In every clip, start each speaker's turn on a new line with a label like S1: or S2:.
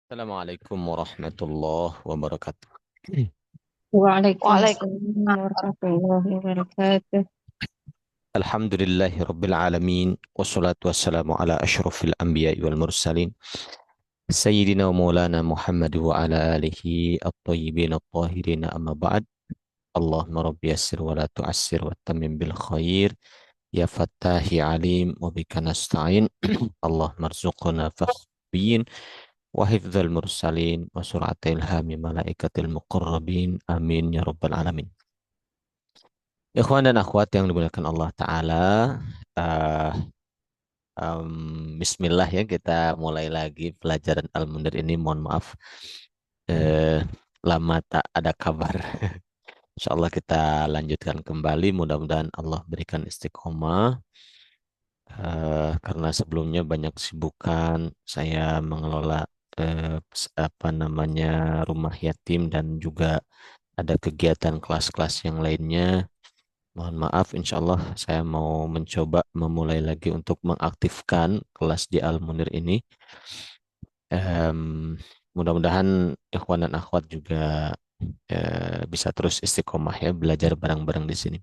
S1: Assalamualaikum warahmatullahi wabarakatuh.
S2: Waalaikumsalam warahmatullahi wabarakatuh.
S1: Alhamdulillahi rabbil alamin wassalatu wassalamu ala asyrafil anbiya'i wal mursalin sayyidina wa maulana Muhammad wa ala alihi at-tayyibin at-tahirin amma ba'd. Allahumma rabbi yassir wa la tu'assir wa tamim bil khair ya fattahi alim wa bika nasta'in. Allahumma arzuqna fahbiyin wa hifdzal mursalin wa sur'atil ilhami malaikatil muqarrabin amin ya rabbal alamin. Ikhwan dan akhwat yang dimuliakan Allah Ta'ala, eh, Bismillah ya, kita mulai lagi pelajaran Al-Munir ini. Mohon maaf, eh, lama tak ada kabar. Insya Allah kita lanjutkan kembali. Mudah-mudahan Allah berikan istiqomah. Karena sebelumnya banyak kesibukan, saya mengelola apa namanya rumah yatim dan juga ada kegiatan kelas-kelas yang lainnya. Mohon maaf, insya Allah saya mau mencoba memulai lagi untuk mengaktifkan kelas di Al-Munir ini. Em, Mudah-mudahan ikhwan dan akhwat juga bisa terus istiqomah ya, belajar bareng-bareng di sini.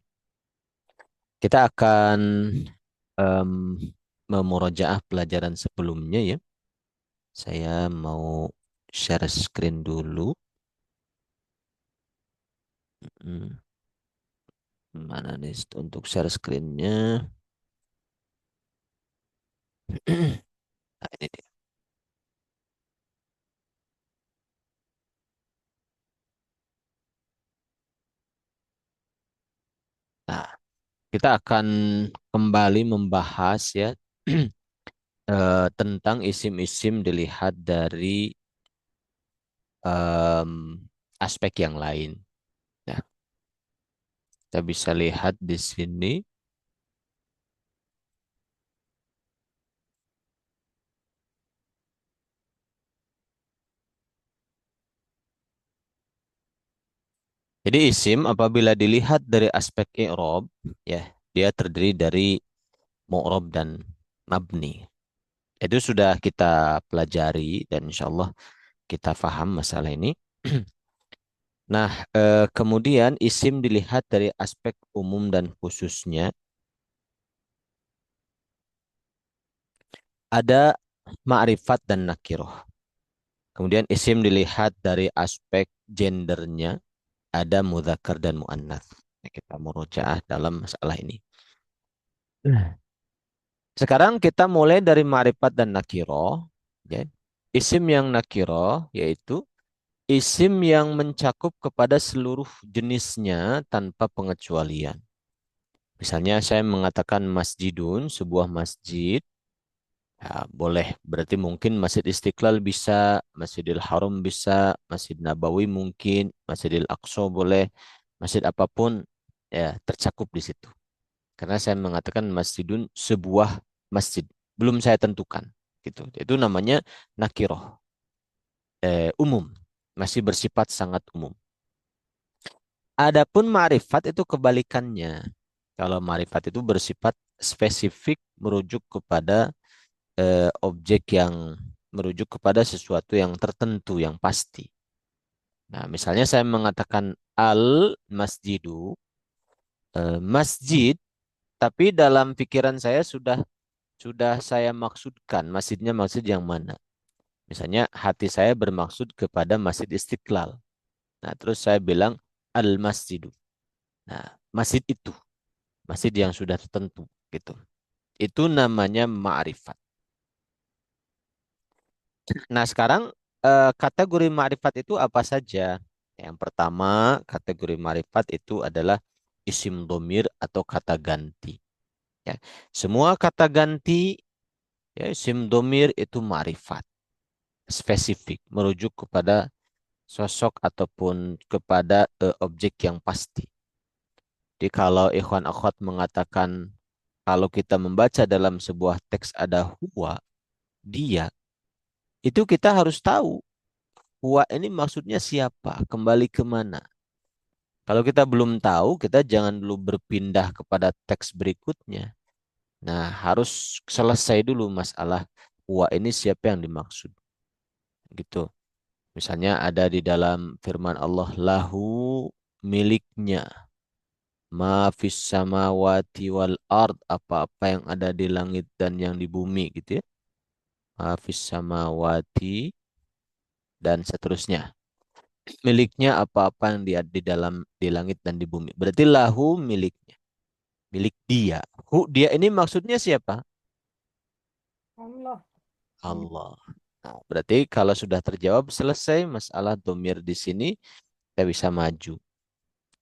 S1: Kita akan em, memurojaah pelajaran sebelumnya ya. Saya mau share screen dulu. Hmm, Mana nih untuk share screen-nya? Nah, ini dia. Nah, kita akan kembali membahas ya tentang isim-isim dilihat dari em, aspek yang lain. Ya, kita bisa lihat di sini. Jadi isim apabila dilihat dari aspek i'rab, ya, dia terdiri dari mu'rab dan mabni. Itu sudah kita pelajari dan insya Allah kita paham masalah ini. Nah, kemudian isim dilihat dari aspek umum dan khususnya. Ada ma'rifat dan nakiroh. Kemudian isim dilihat dari aspek gendernya, ada mudzakkar dan muannats. Nah, kita murojaah dalam masalah ini. Sekarang kita mulai dari ma'rifat dan nakiroh. Ya. Isim yang nakiroh yaitu isim yang mencakup kepada seluruh jenisnya tanpa pengecualian. Misalnya saya mengatakan masjidun, sebuah masjid. Ya, boleh. Berarti mungkin Masjid Istiqlal bisa, Masjidil Haram bisa, Masjid Nabawi mungkin, Masjidil Aqsa boleh, masjid apapun ya tercakup di situ. Karena saya mengatakan masjidun sebuah masjid, belum saya tentukan gitu. Itu namanya nakiroh, umum, masih bersifat sangat umum. Adapun ma'rifat itu kebalikannya. Kalau ma'rifat itu bersifat spesifik merujuk kepada objek yang merujuk kepada sesuatu yang tertentu, yang pasti. Nah, misalnya saya mengatakan al-masjidu, masjid, tapi dalam pikiran saya sudah saya maksudkan masjidnya masjid yang mana. Misalnya hati saya bermaksud kepada Masjid Istiqlal. Nah, terus saya bilang al-masjidu. Nah, masjid itu, masjid yang sudah tertentu gitu. Itu namanya ma'rifat. Nah, sekarang kategori ma'rifat itu apa saja? Yang pertama, kategori ma'rifat itu adalah isim domir atau kata ganti. Ya. Semua kata ganti, ya, isim domir itu ma'rifat. Spesifik, merujuk kepada sosok ataupun kepada objek yang pasti. Jadi kalau ikhwan akhwat mengatakan kalau kita membaca dalam sebuah teks ada huwa, dia, itu kita harus tahu huwa ini maksudnya siapa, kembali ke mana. Kalau kita belum tahu, kita jangan dulu berpindah kepada teks berikutnya. Nah, harus selesai dulu masalah huwa ini siapa yang dimaksud. gitu. Misalnya ada di dalam firman Allah, lahu miliknya, ma fis samawati wal ard, apa-apa yang ada di langit dan yang di bumi gitu ya. Ma fis samawati dan seterusnya. Miliknya apa-apa yang di dalam di langit dan di bumi. Berarti lahu miliknya, milik dia. Dia ini maksudnya siapa?
S2: Allah.
S1: Allah. Nah, berarti kalau sudah terjawab selesai masalah domir di sini, kita bisa maju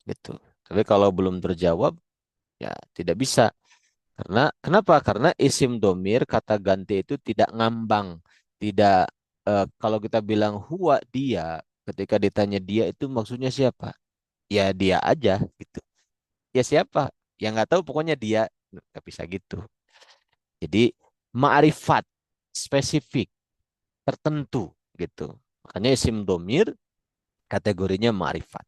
S1: gitu. Tapi kalau belum terjawab, ya tidak bisa. Karena kenapa? Karena isim domir kata ganti itu tidak ngambang, tidak kalau kita bilang huwa dia, ketika ditanya dia itu maksudnya siapa? Ya dia aja gitu. Ya siapa? Yang nggak tahu pokoknya dia nggak bisa gitu. Jadi ma'rifat spesifik tertentu gitu. Makanya isim domir kategorinya ma'rifat.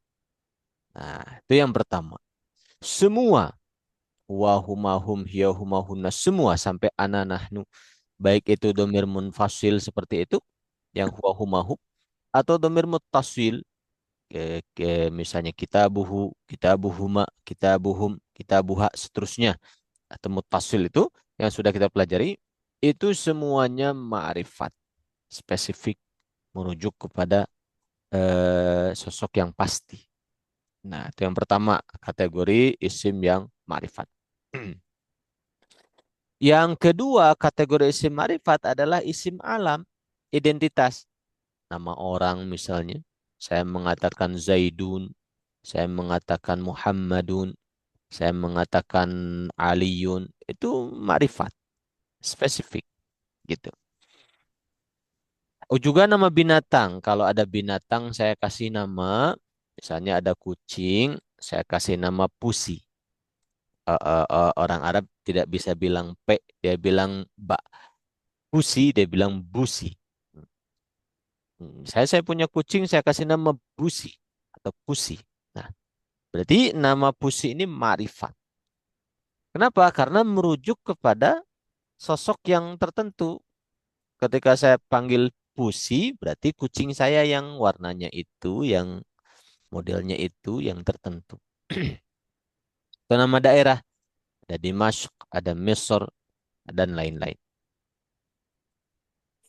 S1: Nah, itu yang pertama. Semua wahumahum hiyahumahunna semua sampai ana nahnu baik itu domir munfasil seperti itu yang wahumahum atau domir muttasil misalnya kitabuhu, kitabuhuma, kitabuhum, kitabuha seterusnya atau muttasil itu yang sudah kita pelajari itu semuanya ma'rifat spesifik merujuk kepada sosok yang pasti. Nah, itu yang pertama, kategori isim yang ma'rifat. Yang kedua, kategori isim ma'rifat adalah isim alam, identitas. Nama orang misalnya, saya mengatakan Zaidun, saya mengatakan Muhammadun, saya mengatakan Aliun, itu ma'rifat, spesifik gitu. Oh, juga nama binatang. Kalau ada binatang, saya kasih nama, misalnya ada kucing, saya kasih nama Pusi. Orang Arab tidak bisa bilang P, dia bilang Ba. Pusi, dia bilang Busi. Saya punya kucing, saya kasih nama Busi atau Pusi. Nah, berarti nama Pusi ini ma'rifat. Kenapa? Karena merujuk kepada sosok yang tertentu. Ketika saya panggil Pusi, berarti kucing saya yang warnanya itu, yang modelnya itu, yang tertentu. Itu nama daerah. Ada Dimashq, ada Misr, dan lain-lain.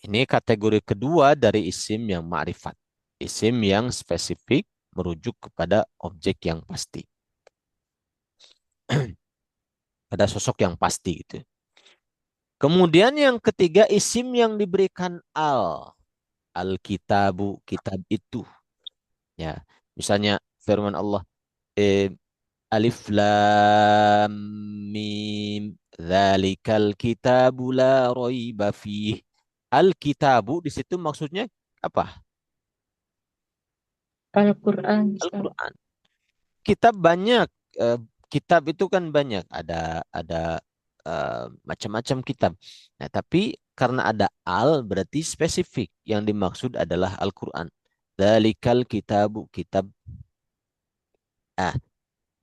S1: Ini kategori kedua dari isim yang ma'rifat. Isim yang spesifik merujuk kepada objek yang pasti. Pada sosok yang pasti gitu. Kemudian yang ketiga isim yang diberikan al. Al-kitabu, kitab itu. Ya, misalnya firman Allah, eh, Alif lam mim dzalikal kitabu la raiba fih. Al-kitabu di situ maksudnya apa?
S2: Al-Quran, Ustaz.
S1: Al-Qur'an. Kitab banyak. eh, Kitab itu kan banyak. Ada macam-macam kitab. Nah, tapi karena ada al berarti spesifik. Yang dimaksud adalah Al-Qur'an. Dzalikal kitabu, kitab. Ah,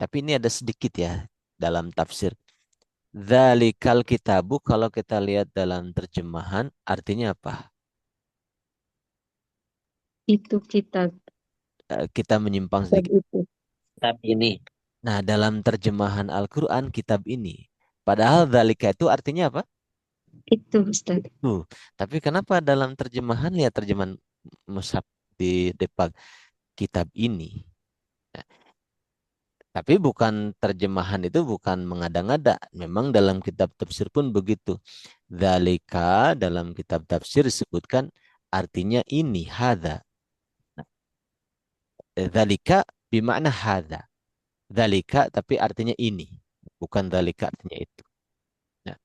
S1: tapi ini ada sedikit ya dalam tafsir. Dzalikal kitabu kalau kita lihat dalam terjemahan artinya apa?
S2: Itu kitab.
S1: Kita menyimpang
S2: Kitab
S1: sedikit.
S2: itu.
S1: Kitab ini. Nah, dalam terjemahan Al-Qur'an kitab ini. Padahal dzalika itu artinya apa?
S2: Itu, Ustaz.
S1: Tuh. Tapi kenapa dalam terjemahan lihat terjemahan mushaf di depan kitab ini? Nah, tapi bukan terjemahan itu bukan mengada-ngada. Memang dalam kitab tafsir pun begitu. Dzalika dalam kitab tafsir disebutkan artinya ini hadza. Dzalika bermakna hadza. Dzalika tapi artinya ini, bukan dzalika artinya itu. Nah,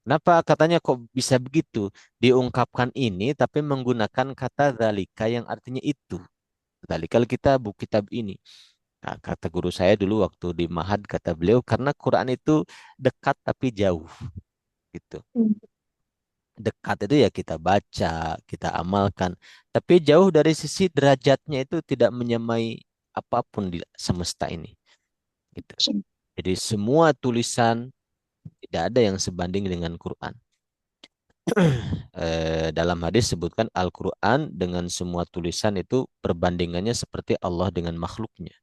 S1: kenapa katanya kok bisa begitu? Diungkapkan ini tapi menggunakan kata dzalika yang artinya itu. Dzalikal kitab kitab ini. Nah, kata guru saya dulu waktu di Mahad kata beliau karena Quran itu dekat tapi jauh gitu.
S2: Hmm.
S1: Dekat itu ya kita baca, kita amalkan. Tapi jauh dari sisi derajatnya itu tidak menyamai apapun di semesta ini. Gitu. Jadi semua tulisan tidak ada yang sebanding dengan Quran. dalam hadis sebutkan Al-Quran dengan semua tulisan itu perbandingannya seperti Allah dengan makhluknya.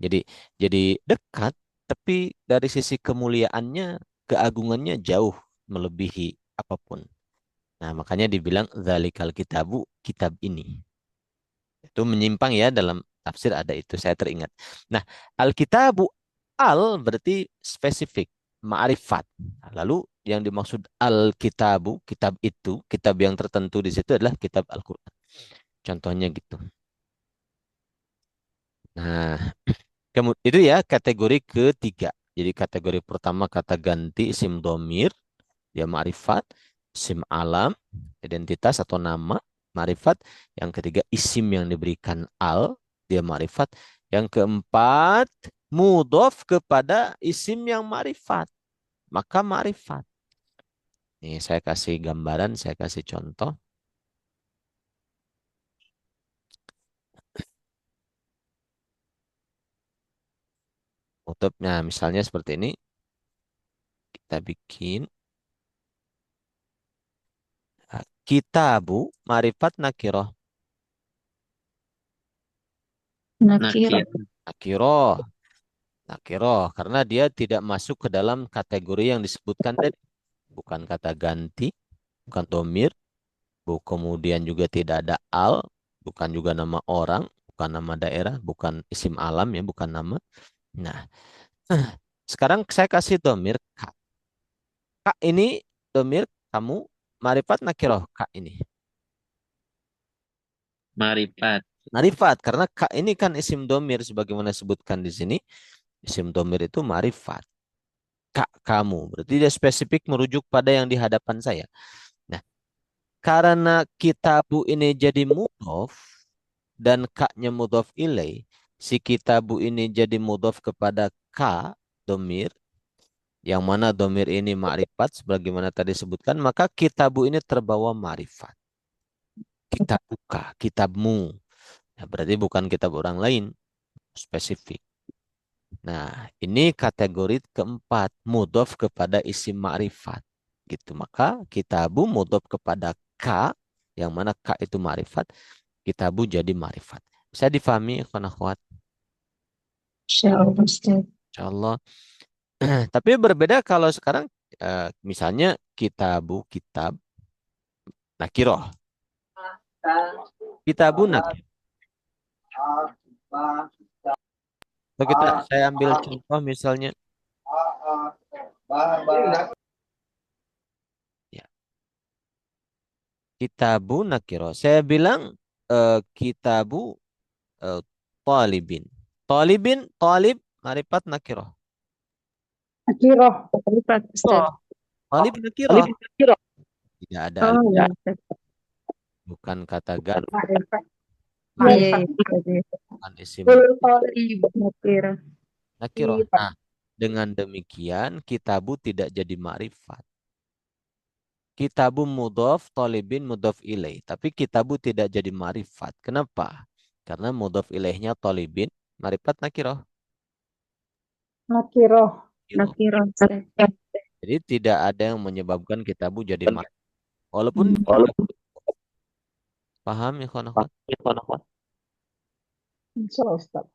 S1: Jadi jadi dekat, tapi dari sisi kemuliaannya, keagungannya jauh melebihi apapun. Nah, makanya dibilang zalikal kitabu, kitab ini. Itu menyimpang ya dalam tafsir ada itu, saya teringat. Nah, al-kitabu berarti spesifik, ma'rifat. Nah, lalu yang dimaksud al-kitabu, kitab itu, kitab yang tertentu di situ adalah kitab Al-Qur'an. Contohnya gitu. Nah, itu ya kategori ketiga. Jadi kategori pertama kata ganti isim domir, ya ma'rifat, isim alam, identitas atau nama, ma'rifat. Yang ketiga isim yang diberikan dia ma'rifat. Yang keempat mudhof kepada isim yang ma'rifat, maka ma'rifat. Nih saya kasih gambaran, saya kasih contoh. Nah, misalnya seperti ini, kita bikin kitabu ma'rifat nakiroh.
S2: Nakira.
S1: Nakiroh. Nakiroh, karena dia tidak masuk ke dalam kategori yang disebutkan tadi. Bukan kata ganti, bukan domir, kemudian juga tidak ada bukan juga nama orang, bukan nama daerah, bukan isim alam ya, bukan nama. Nah, sekarang saya kasih domir kak. Kak ini domir kamu, marifat nakiroh kak ini.
S3: Marifat.
S1: Marifat, karena kak ini kan isim domir sebagaimana disebutkan di sini. Isim domir itu marifat. Kak kamu, berarti dia spesifik merujuk pada yang di hadapan saya. Nah, karena kitabu ini jadi mudhof dan kaknya mudhof ilai, si kitabu ini jadi mudhof kepada ka domir, yang mana domir ini ma'rifat sebagaimana tadi sebutkan, maka kitabu ini terbawa ma'rifat. Kitabuka, kitabmu. Nah, berarti bukan kitab orang lain, spesifik. Nah, ini kategori keempat, mudhof kepada isim ma'rifat. Gitu. Maka kitabu mudhof kepada ka, yang mana ka itu ma'rifat, kitabu jadi ma'rifat. Bisa difahami, ikhwan akhwat?
S2: Insyaallah Ustaz.
S1: Insyaallah. Tapi berbeda kalau sekarang misalnya kitab nakiroh. Kitabu nakir. Kalau saya ambil contoh misalnya ya, kitabu nakiro. Saya bilang kitabu eh, talibin. Talib, marifat nakiro.
S2: Nakira. Nakira Ustaz.
S1: Oh, talib nakiro.
S3: Alif kira.
S1: Tidak ada
S2: Oh
S1: alif,
S2: ya Ustaz.
S1: bukan kata gan,
S2: Marifat.
S3: Iya,
S2: Iya, iya, Ustaz, iya.
S1: bukan isim
S2: Nakira.
S1: nakiro. Nah, dengan demikian kitabu tidak jadi makrifat. Kitabu mudhof, talibin mudhof ilaih. Tapi kitabu tidak jadi marifat. Kenapa? Karena mudhof ilaihnya talibin, marifat nakiroh.
S2: Nakira.
S1: Yo.
S2: Nakira Ustaz.
S1: Jadi tidak ada yang menyebabkan kitabu jadi marifat. Walaupun
S3: Walaupun
S1: paham ya kawan akhwat?
S2: Insya Ustaz.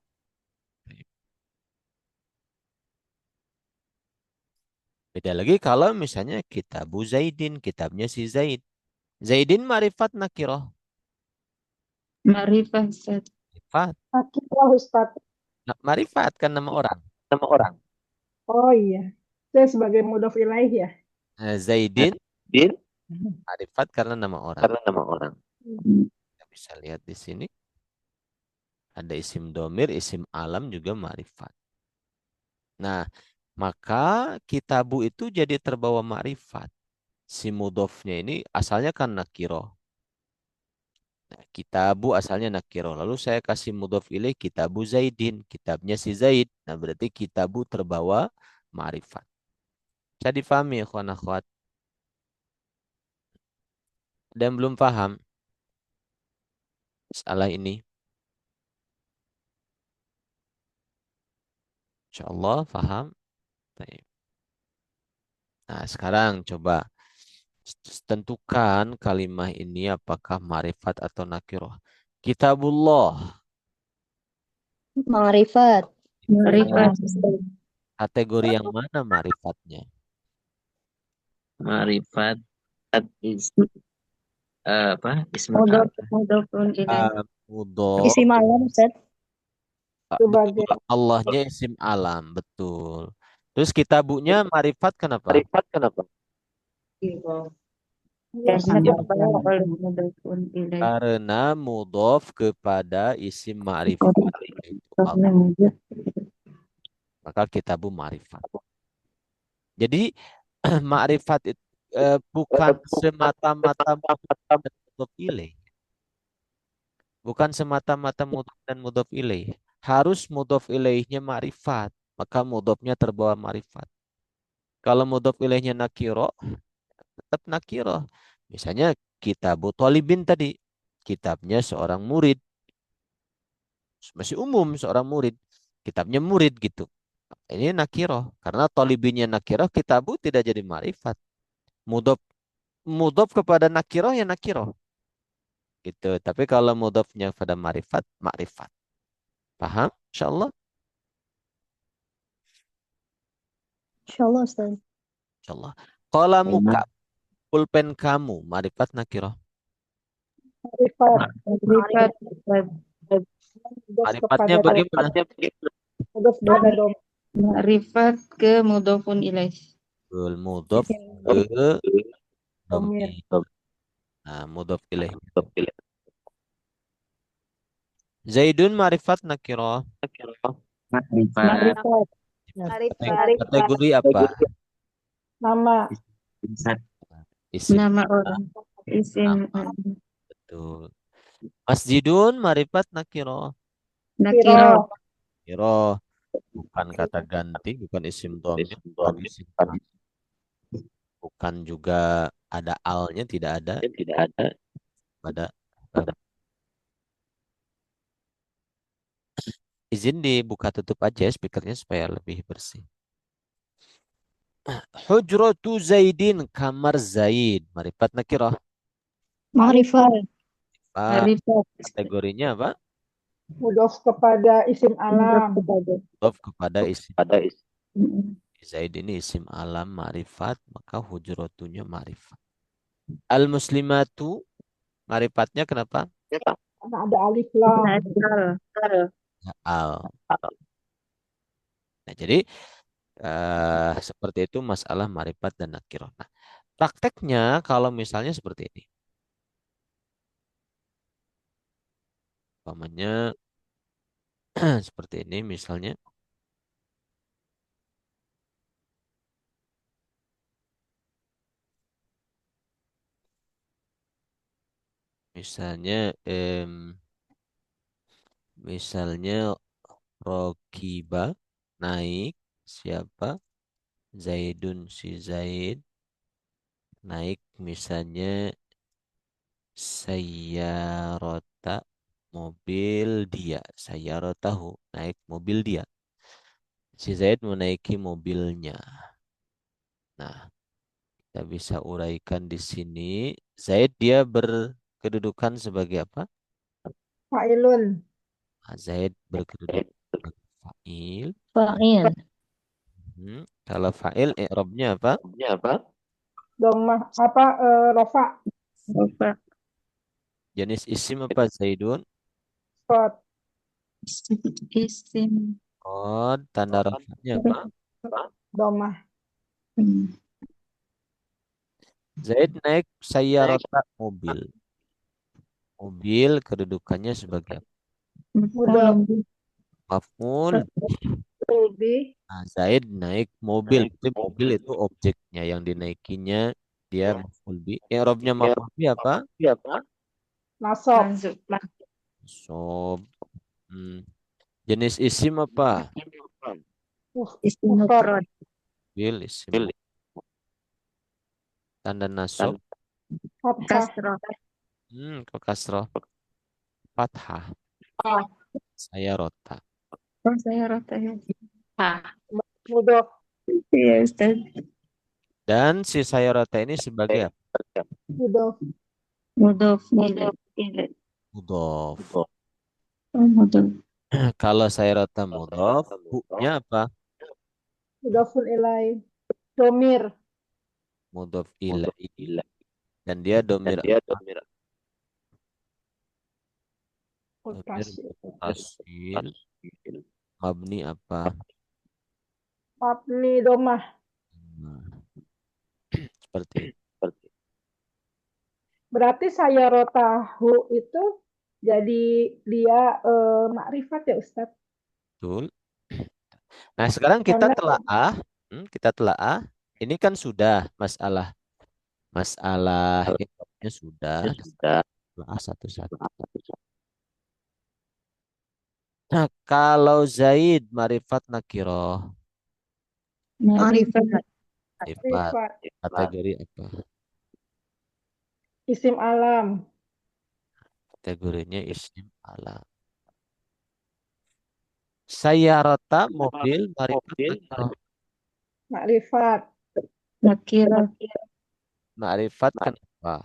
S1: Beda lagi kalau misalnya kitabu Zaidin, kitabnya si Zaid. Zaidin marifat nakiroh.
S2: Marifat Ustaz.
S1: Marifat.
S2: Nakira Ustaz.
S1: Marifat kan nama orang.
S3: nama orang.
S2: Oh iya. Saya sebagai mudhof ilaih ya.
S1: Zaidin
S3: Din
S1: marifat karena nama orang.
S3: karena nama orang.
S1: Kita bisa lihat di sini. Ada isim domir, isim alam juga marifat. Nah, maka kitabu itu jadi terbawa ma'rifat. Si mudhofnya ini asalnya kan nakiro. Nah, kitabu asalnya nakiro. Lalu saya kasih mudhof ilaih kitabu Zaidin. Kitabnya si Zaid. Nah, berarti kitabu terbawa ma'rifat. Bisa difahami ya kawan akhwat? Dan belum paham salah ini? InsyaAllah paham. Baik. Nah, sekarang coba Tentukan kalimah ini apakah ma'rifat atau nakiroh. Kitabullah.
S4: Ma'rifat.
S3: Ma'rifat.
S1: Kategori yang mana ma'rifatnya?
S3: Ma'rifat is apa? Ismul
S4: Mudhof,
S3: apa?
S4: mudhofun ilaih.
S1: Mudhof.
S4: Isim alam, Ustaz.
S2: Sebagai
S1: Betul. Allahnya isim alam. Betul. Terus kitabunya ma'rifat kenapa?
S4: Karena
S2: Mudhof
S4: dibawa oleh mudhofun ilaih.
S1: Karena mudhof kepada isim ma'rifat. Yaitu Allah.
S4: Karena mudhof.
S1: Maka kitabu ma'rifat. Jadi ma'rifat itu bukan semata-mata mudhof ilaih. Bukan semata-mata mudhof dan mudhof ilaih. Harus mudhof ilaihnya ma'rifat. Maka mudhofnya terbawa ma'rifat. Kalau mudhof ilaihnya nakiro, tetap nakiro. Misalnya kitabu thalibin tadi. Kitabnya seorang murid. Masih umum seorang murid. Kitabnya murid gitu. Ini nakiro. Karena thalibinnya nakiro, kitabu tidak jadi ma'rifat. Mudhof mudhof kepada nakiro ya nakiro. Gitu. Tapi kalau mudhofnya pada ma'rifat, ma'rifat. Paham? Insyaallah.
S4: Insyaallah, Ustaz.
S1: Insyaallah. Qalamuka, pulpen kamu, ma'rifat nakiro.
S2: ma'rifat.
S4: Ma'rifat.
S2: Mudhof
S1: Ma'rifatnya
S2: kepada
S1: bagaimana?
S2: mudhof kepada dom.
S4: Ma'rifat ke mudhofun ilaih.
S1: Mudhof ke
S2: Domir.
S1: dhamir. Nah, mudhof ilaih. Zaidun ma'rifat nakiro.
S3: Ma'rifat.
S2: Ma'rifat.
S1: Kategori apa?
S2: Nama.
S3: Isat.
S1: Isim.
S4: Nama orang. Isim
S1: Nama. Betul. Masjidun ma'rifat nakiro.
S4: nakiro.
S1: Nakiro. Bukan kata ganti, bukan isim dhamir, bukan isim fa'il. Bukan juga ada alnya, tidak ada pada. Izin dibuka tutup aja speakernya supaya lebih bersih. Hujratu Zaidin, kamar Zaid. Marifat nakirah.
S4: Ma'rifat.
S1: Pak,
S4: Ma'rifat.
S1: kategorinya apa?
S2: Mudhof kepada isim alam.
S1: Mudhof kepada isim.
S4: Mm-mm.
S1: Zaid ini isim alam marifat, maka hujratunya marifat. Al-muslimatu, marifatnya kenapa?
S2: Karena ada alif lam.
S1: Al. Nah, jadi seperti itu masalah marifat dan nakirah. Nah, prakteknya kalau misalnya seperti ini. Umpamanya seperti ini misalnya. Misalnya Rokiba naik siapa? Zaidun si Zaid naik misalnya Sayyarota mobil dia. Sayyarotahu naik mobil dia. Si Zaid menaiki mobilnya. Nah, kita bisa uraikan di sini. Zaid dia berkedudukan sebagai apa?
S2: Fa'ilun.
S1: Nah, Zaid berkedudukan sebagai fa'il.
S4: Fa'il.
S1: Kalau fa'il i'rabnya apa?
S2: Domah. Rofa.
S4: Rofa.
S1: Jenis isim apa Zaidun?
S2: Spot.
S4: Isim.
S1: Qad, tanda rafa'nya apa?
S2: Domah.
S1: Zaid naik sayyarata mobil. Mobil kedudukannya sebagai apa?
S2: Mudhof.
S1: Maf'ul.
S2: Lebih.
S1: Nah, Zaid naik mobil. Jadi mobil itu objeknya yang dinaikinya dia maf'ul bi. I'rabnya maf'ul bi apa?
S2: Nasab.
S1: Sob. Jenis isim apa?
S4: Isim mufrad.
S1: Bil isim. Tanda nasab.
S2: Fathah.
S4: Kasrah.
S1: Kok kasroh. Fathah. Sayyarata.
S4: Oh, saya rata ya.
S2: Mudhof.
S4: Iya, Ustaz.
S1: Dan si sayyarata ini sebagai apa?
S2: Mudhof.
S4: Mudhof ilaih.
S1: Mudhof.
S4: Oh, mudhof.
S1: Kalau sayrota mudhof, hu-nya apa?
S2: Mudhofun ilaih. Domir.
S1: Mudhof ilaih. Dan dia domir apa? Domir
S2: Mutasil.
S1: mutasil. Mabni apa?
S2: Mabni domah.
S1: Nah, seperti itu.
S2: Berarti saya rotahu itu jadi dia makrifat ya Ustadz.
S1: Betul. Nah, sekarang
S2: Karena
S1: kita telaah. Ini kan sudah masalah irobnya sudah. Telaah satu-satu. Nah, kalau Zaid marifat nakiroh,
S4: Ma'rifat.
S1: marifat
S2: makrifat
S1: kategori apa?
S2: isim alam.
S1: Kategorinya isim alam. Sayyarata mobil marifat nakiroh.
S2: Makrifat.
S4: Nakirah.
S1: Ma'rifat kenapa?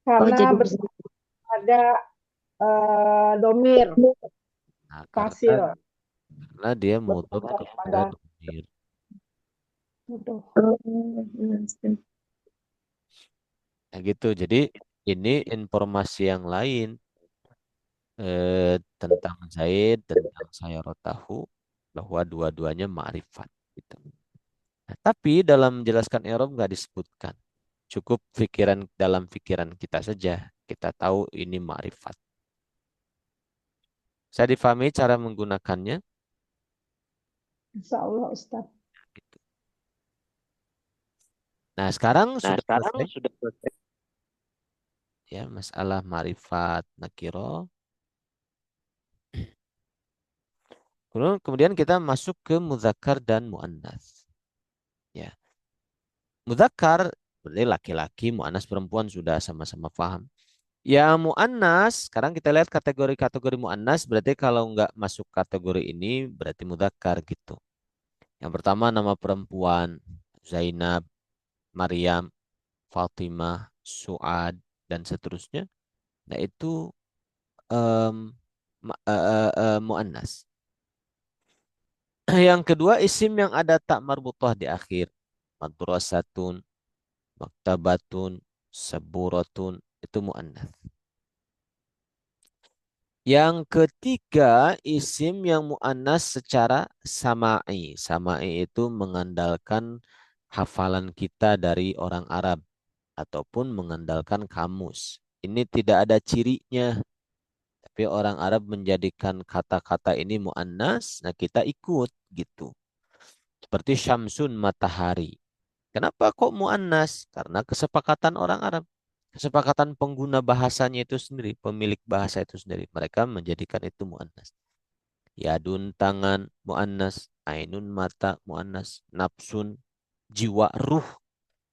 S4: Oh,
S2: Karena
S4: jadi
S2: ada domir.
S1: Nah,
S2: Fasil.
S1: karena dia mudhof
S2: Berpegang
S1: kepada
S2: pada
S1: domir.
S2: mudhof.
S4: oh, iya, Ustaz.
S1: Nah, gitu. Jadi ini informasi yang lain tentang Zaid, tentang sayyaratahu, bahwa dua-duanya ma'rifat. Gitu. Nah, tapi dalam menjelaskan i'rab nggak disebutkan. Cukup dalam pikiran kita saja. Kita tahu ini ma'rifat. Saya difahami cara menggunakannya.
S2: Insya Allah Ustadz.
S1: Gitu. Nah, sekarang sudah selesai ya masalah ma'rifat nakiro. Kemudian kita masuk ke mudzakkar dan muannas. Ya, mudzakkar berarti laki-laki, muannas perempuan sudah sama-sama paham. Ya muannas, sekarang kita lihat kategori-kategori muannas, berarti kalau nggak masuk kategori ini berarti mudzakkar gitu. Yang pertama nama perempuan, Zainab, Maryam, Fatimah, Suad, dan seterusnya. Nah itu muannas. Yang kedua isim yang ada tak marbutah di akhir. Madrasatun, maktabatun, saburatun, itu muannas. Yang ketiga isim yang muannas secara sama'i. Sama'i itu mengandalkan hafalan kita dari orang Arab ataupun mengandalkan kamus. Ini tidak ada cirinya, tapi orang Arab menjadikan kata-kata ini muannas, nah kita ikut gitu. Seperti syamsun matahari. Kenapa kok muannas? Karena kesepakatan orang Arab. Kesepakatan pengguna bahasanya itu sendiri, pemilik bahasa itu sendiri. Mereka menjadikan itu muannas. Yadun tangan muannas, ainun mata muannas, nafsun jiwa ruh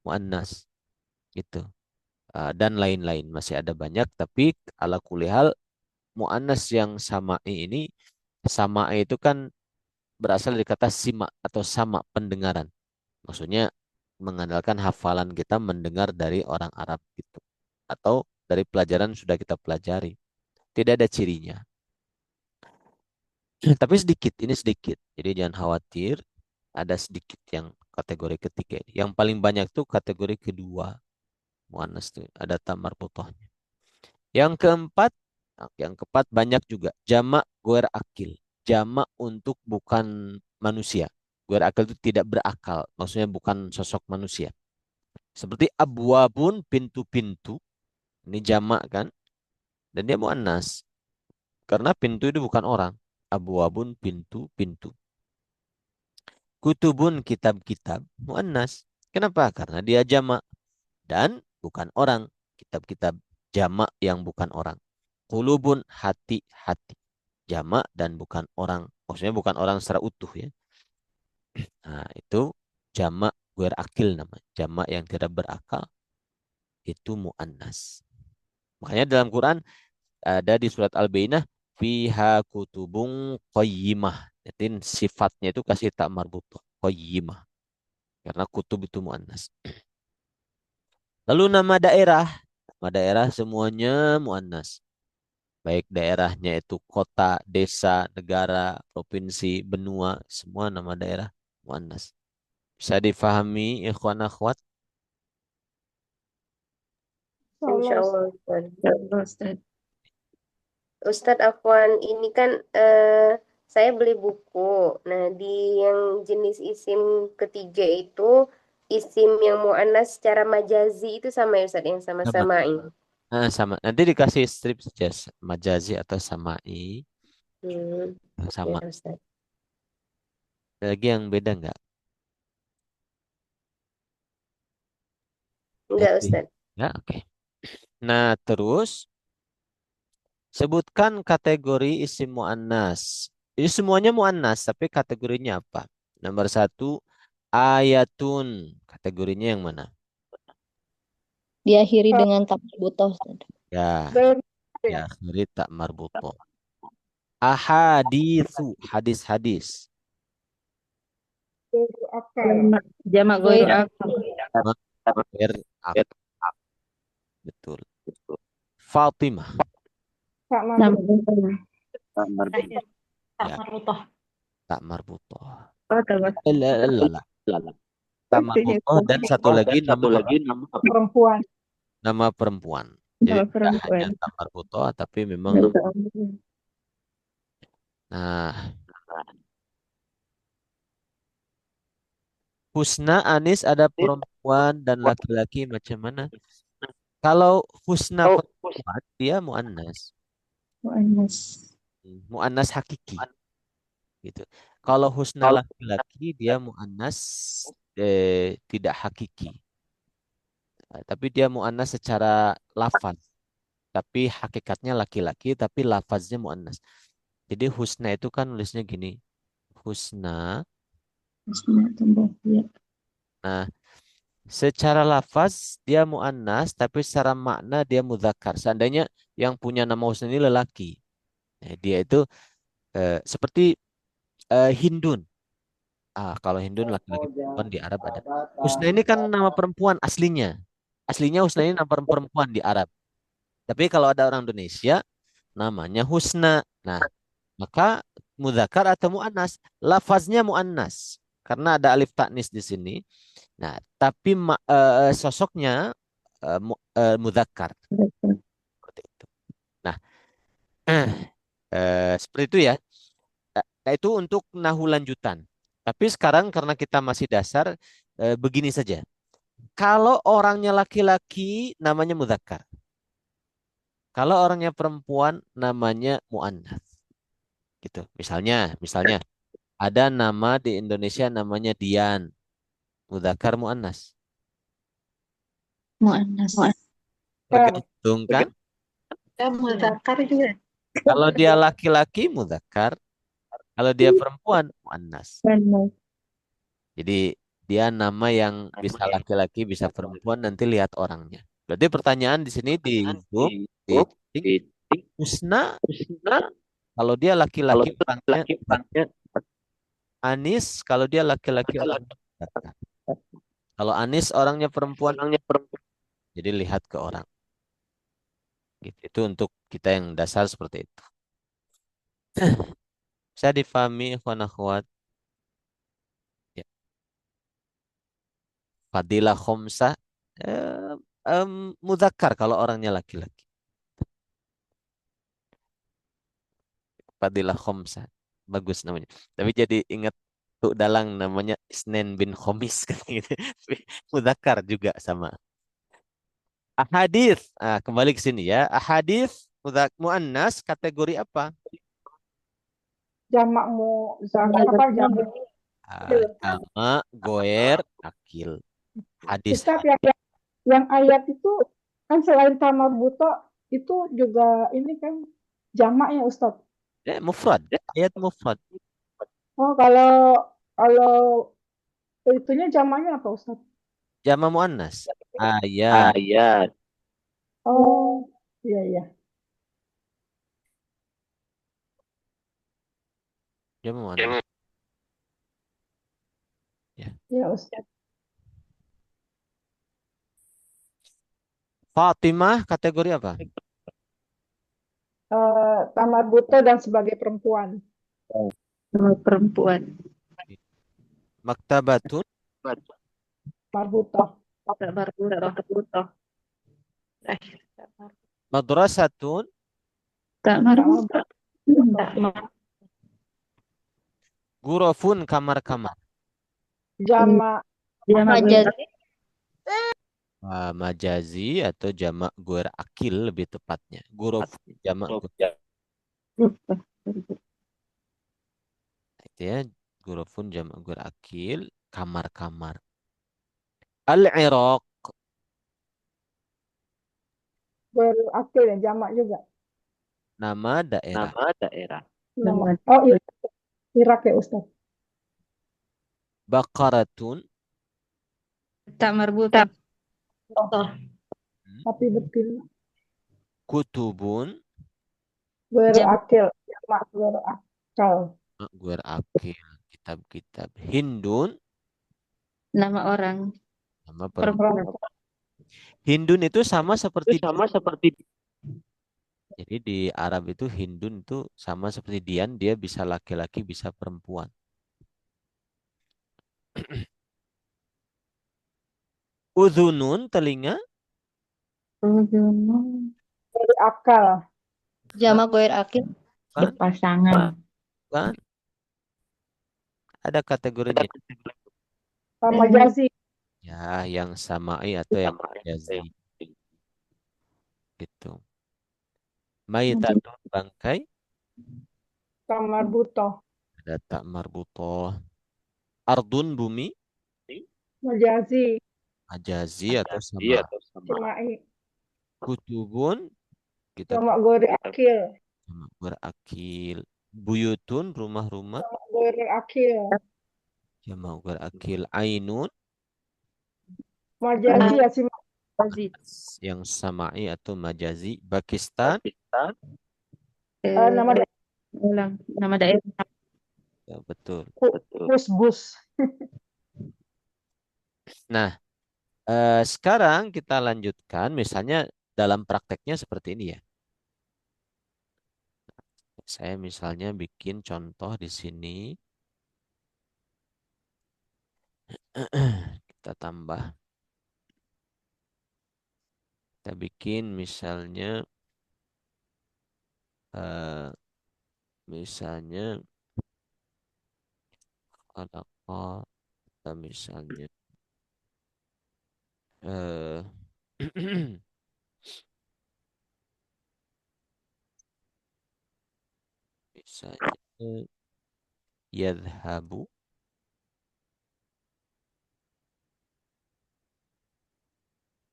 S1: muannas. Gitu. Dan lain-lain masih ada banyak, tapi ala kulihal muannas yang sama'i ini, sama'i itu kan berasal dari kata simak atau sama pendengaran. Maksudnya mengandalkan hafalan kita mendengar dari orang Arab gitu. Atau dari pelajaran sudah kita pelajari. Tidak ada cirinya. Tapi sedikit, ini sedikit. Jadi jangan khawatir. Ada sedikit yang kategori ketiga ini. Yang paling banyak tuh kategori kedua. Muannas tuh ada tamar putohnya. Yang keempat banyak juga. Jamak guer akil. Jamak untuk bukan manusia. Guer akil itu tidak berakal. Maksudnya bukan sosok manusia. Seperti abwabun pintu-pintu. Ini jamak kan. Dan dia muannas. Karena pintu itu bukan orang. Abwabun pintu-pintu. Kutubun kitab-kitab. Muannas. Kenapa? Karena dia jamak. Dan bukan orang. Kitab-kitab jamak yang bukan orang. Kulubun hati-hati. Jamak dan bukan orang. Maksudnya bukan orang secara utuh ya. Nah itu jamak guer akil namanya. Jamak yang tidak berakal. Itu muannas. Makanya dalam Quran ada di surat Al-Bayyinah fiha kutubung qayyimah. Jadi sifatnya itu kasih tak marbutah qayyimah. Karena kutub itu muannas. Lalu nama daerah semuanya muannas. Baik daerahnya itu kota, desa, negara, provinsi, benua, semua nama daerah muannas. Bisa difahami ikhwan akhwat?
S2: Insya
S5: Insya
S2: Allah,
S5: Allah,
S2: Ustaz.
S5: Ustaz.
S4: Ya Allah, Ustaz.
S5: Ustadz Afwan, ini kan saya beli buku. Nah, di yang jenis isim ketiga itu isim yang muannas secara majazi itu sama ya Ustadz yang
S1: Sama.
S5: sama-sama ini.
S1: Sama. Nanti dikasih strip saja majazi atau samai.
S5: Hmm, ya
S1: Sama.
S5: Ustadz.
S1: Ada lagi yang beda nggak?
S5: Enggak
S1: Jadi,
S5: Ustadz.
S1: ya oke. Nah, terus sebutkan kategori isim muannas. Ini semuanya muannas, tapi kategorinya apa? Nomor satu, ayatun. Kategorinya yang mana?
S4: Diakhiri
S2: Eh,
S4: dengan tak butuh, Ustaz.
S1: Ya,
S2: dari
S1: ya,
S2: ya,
S1: akhiri tak marbuto. Ahaditsu, hadis-hadis.
S2: dari akal.
S4: Jamak ghairu
S5: Ya.
S4: akil.
S1: Ber betul. Fatimah.
S2: Tak
S4: Nama
S2: marbut.
S4: bunganya.
S3: Marbuto.
S2: Tak
S1: Ya,
S2: marbutoh.
S1: tak marbuto.
S4: Oh, tahu.
S1: Lala. Tak marbuto dan satu lagi nama apa?
S2: Perempuan.
S1: Nama perempuan. Jadi
S4: Nama
S1: tidak hanya
S4: perempuan.
S1: tak marbuto, tapi memang
S4: Betul.
S1: nah, Husna Anis ada perempuan dan laki-laki macam mana? Kalau Husna perempuan dia muannas,
S4: Mu'annas.
S1: muannas hakiki gitu. Kalau Husna laki-laki dia muannas tidak hakiki. Tapi dia muannas secara lafaz, tapi hakikatnya laki-laki tapi lafaznya muannas. Jadi Husna itu kan nulisnya gini. Husna.
S4: Bismillah, tambah. Ya.
S1: Nah, secara lafaz dia muannas, tapi secara makna dia mudzakkar. Seandainya yang punya nama Husna ini lelaki, dia itu seperti Hindun. Kalau Hindun laki-laki perempuan di Arab ada. Husna ini kan nama perempuan aslinya. Aslinya Husna ini nama perempuan di Arab. Tapi kalau ada orang Indonesia, namanya Husna. Nah, maka mudzakkar atau muannas, lafaznya muannas karena ada alif taknis di sini. Nah, tapi sosoknya mudzakkar seperti itu. Nah, seperti itu ya. Nah, itu untuk nahu lanjutan. Tapi sekarang karena kita masih dasar, begini saja. Kalau orangnya laki-laki, namanya mudzakkar. Kalau orangnya perempuan, namanya muannas. Gitu. Misalnya ada nama di Indonesia namanya Dian, mudzakkar muannas.
S4: Mu'annas.
S2: Kar.
S1: Tergantung kan?
S2: Ya, muzakar juga.
S1: Kalau dia laki-laki mudzakkar, kalau dia perempuan muannas.
S4: Mu'annas.
S1: Jadi dia nama yang bisa laki-laki, bisa perempuan, nanti lihat orangnya. Berarti pertanyaan di sini di Zoom, di chatting, Husna, kalau dia laki-laki orangnya mudzakkar. Anis, kalau dia laki-laki orangnya mudzakkar. Kalau Anis orangnya perempuan, jadi lihat ke orang. Gitu. Itu untuk kita yang dasar seperti itu. Saya difahami, ikhwan akhwat. Ya. Fadilah khomsah, eh, mudzakkar kalau orangnya laki-laki. Fadilah khomsah. Bagus namanya. Tapi jadi ingat tuh dalang namanya Isnen bin Khomis kan gitu. Mudzakkar juga sama. Ahadits. Kembali ke sini ya. Ahadits muannas kategori apa?
S2: Jamak muzakkar apa jamak?
S1: Jama, goer, akil. Hadis.
S2: Ustaz yang ayat itu kan selain kamar buto itu juga ini kan jamaknya Ustaz.
S1: Mufrad. Ayat mufrad.
S2: Oh, kalau itunya jamaknya apa Ustaz?
S1: Jama muannas. Ayat.
S2: Oh, iya iya.
S1: Jama muannas. Ya.
S2: Ya Ustaz.
S1: Fatimah kategori apa?
S2: Tamar buto dan sebagai perempuan.
S4: Nama perempuan.
S1: Maktabatun,
S2: Marbuto.
S4: Tak marbuto.
S1: madrasatun,
S4: Tak marbuto. Tak marbuto.
S1: gurafun, kamar-kamar.
S2: Jama
S4: Jamak
S5: Majaz.
S1: Majazi atau jamak guer akil lebih tepatnya. Guruf jamak
S4: lupa.
S1: itu ya. Gurufun jamak guer akil, kamar-kamar. Al-Iraq,
S2: berakil ya, jamak juga.
S1: nama daerah.
S2: Nama. Oh iya, Irak ya Ustaz.
S1: Baqaratun,
S4: Tak marbuto.
S2: Tapi betul.
S1: kutubun,
S2: Berakil. Jamak berakal.
S1: guer akil, kitab-kitab. Hindun,
S4: Nama orang.
S1: nama perempuan.
S4: Perempuan.
S1: Hindun itu sama seperti jadi di Arab itu Hindun itu sama seperti Dian, dia bisa laki-laki, bisa perempuan. Udhunun, telinga,
S4: Uzunun.
S2: Berakal.
S5: Jamak goir akil.
S1: kan?
S4: Pasangan.
S1: Kan? Ada kategorinya.
S2: Sama jazi.
S1: Ya, yang samai atau yang majazi. Gitu. Maitatun, bangkai,
S2: Tamar buto.
S1: ada tak marbutoh. Ardun, bumi,
S2: Majazi.
S1: majazi atau sama.
S2: Jemai.
S1: Kutubun, kita
S2: Jamak berakil.
S1: sama berakil. Buyutun, rumah-rumah,
S2: Berakil.
S1: jamak berakil. Ainun,
S2: Majazi ya sih.
S1: yang samai atau majazi. Pakistan,
S2: Nama
S4: Ulang. Nama daerah.
S1: ya, betul.
S2: bus.
S1: Nah, sekarang kita lanjutkan, misalnya dalam prakteknya seperti ini ya. Saya misalnya bikin contoh di sini. Kita tambah. Kita bikin misalnya, misalnya ada atau misalnya, misalnya yadhabu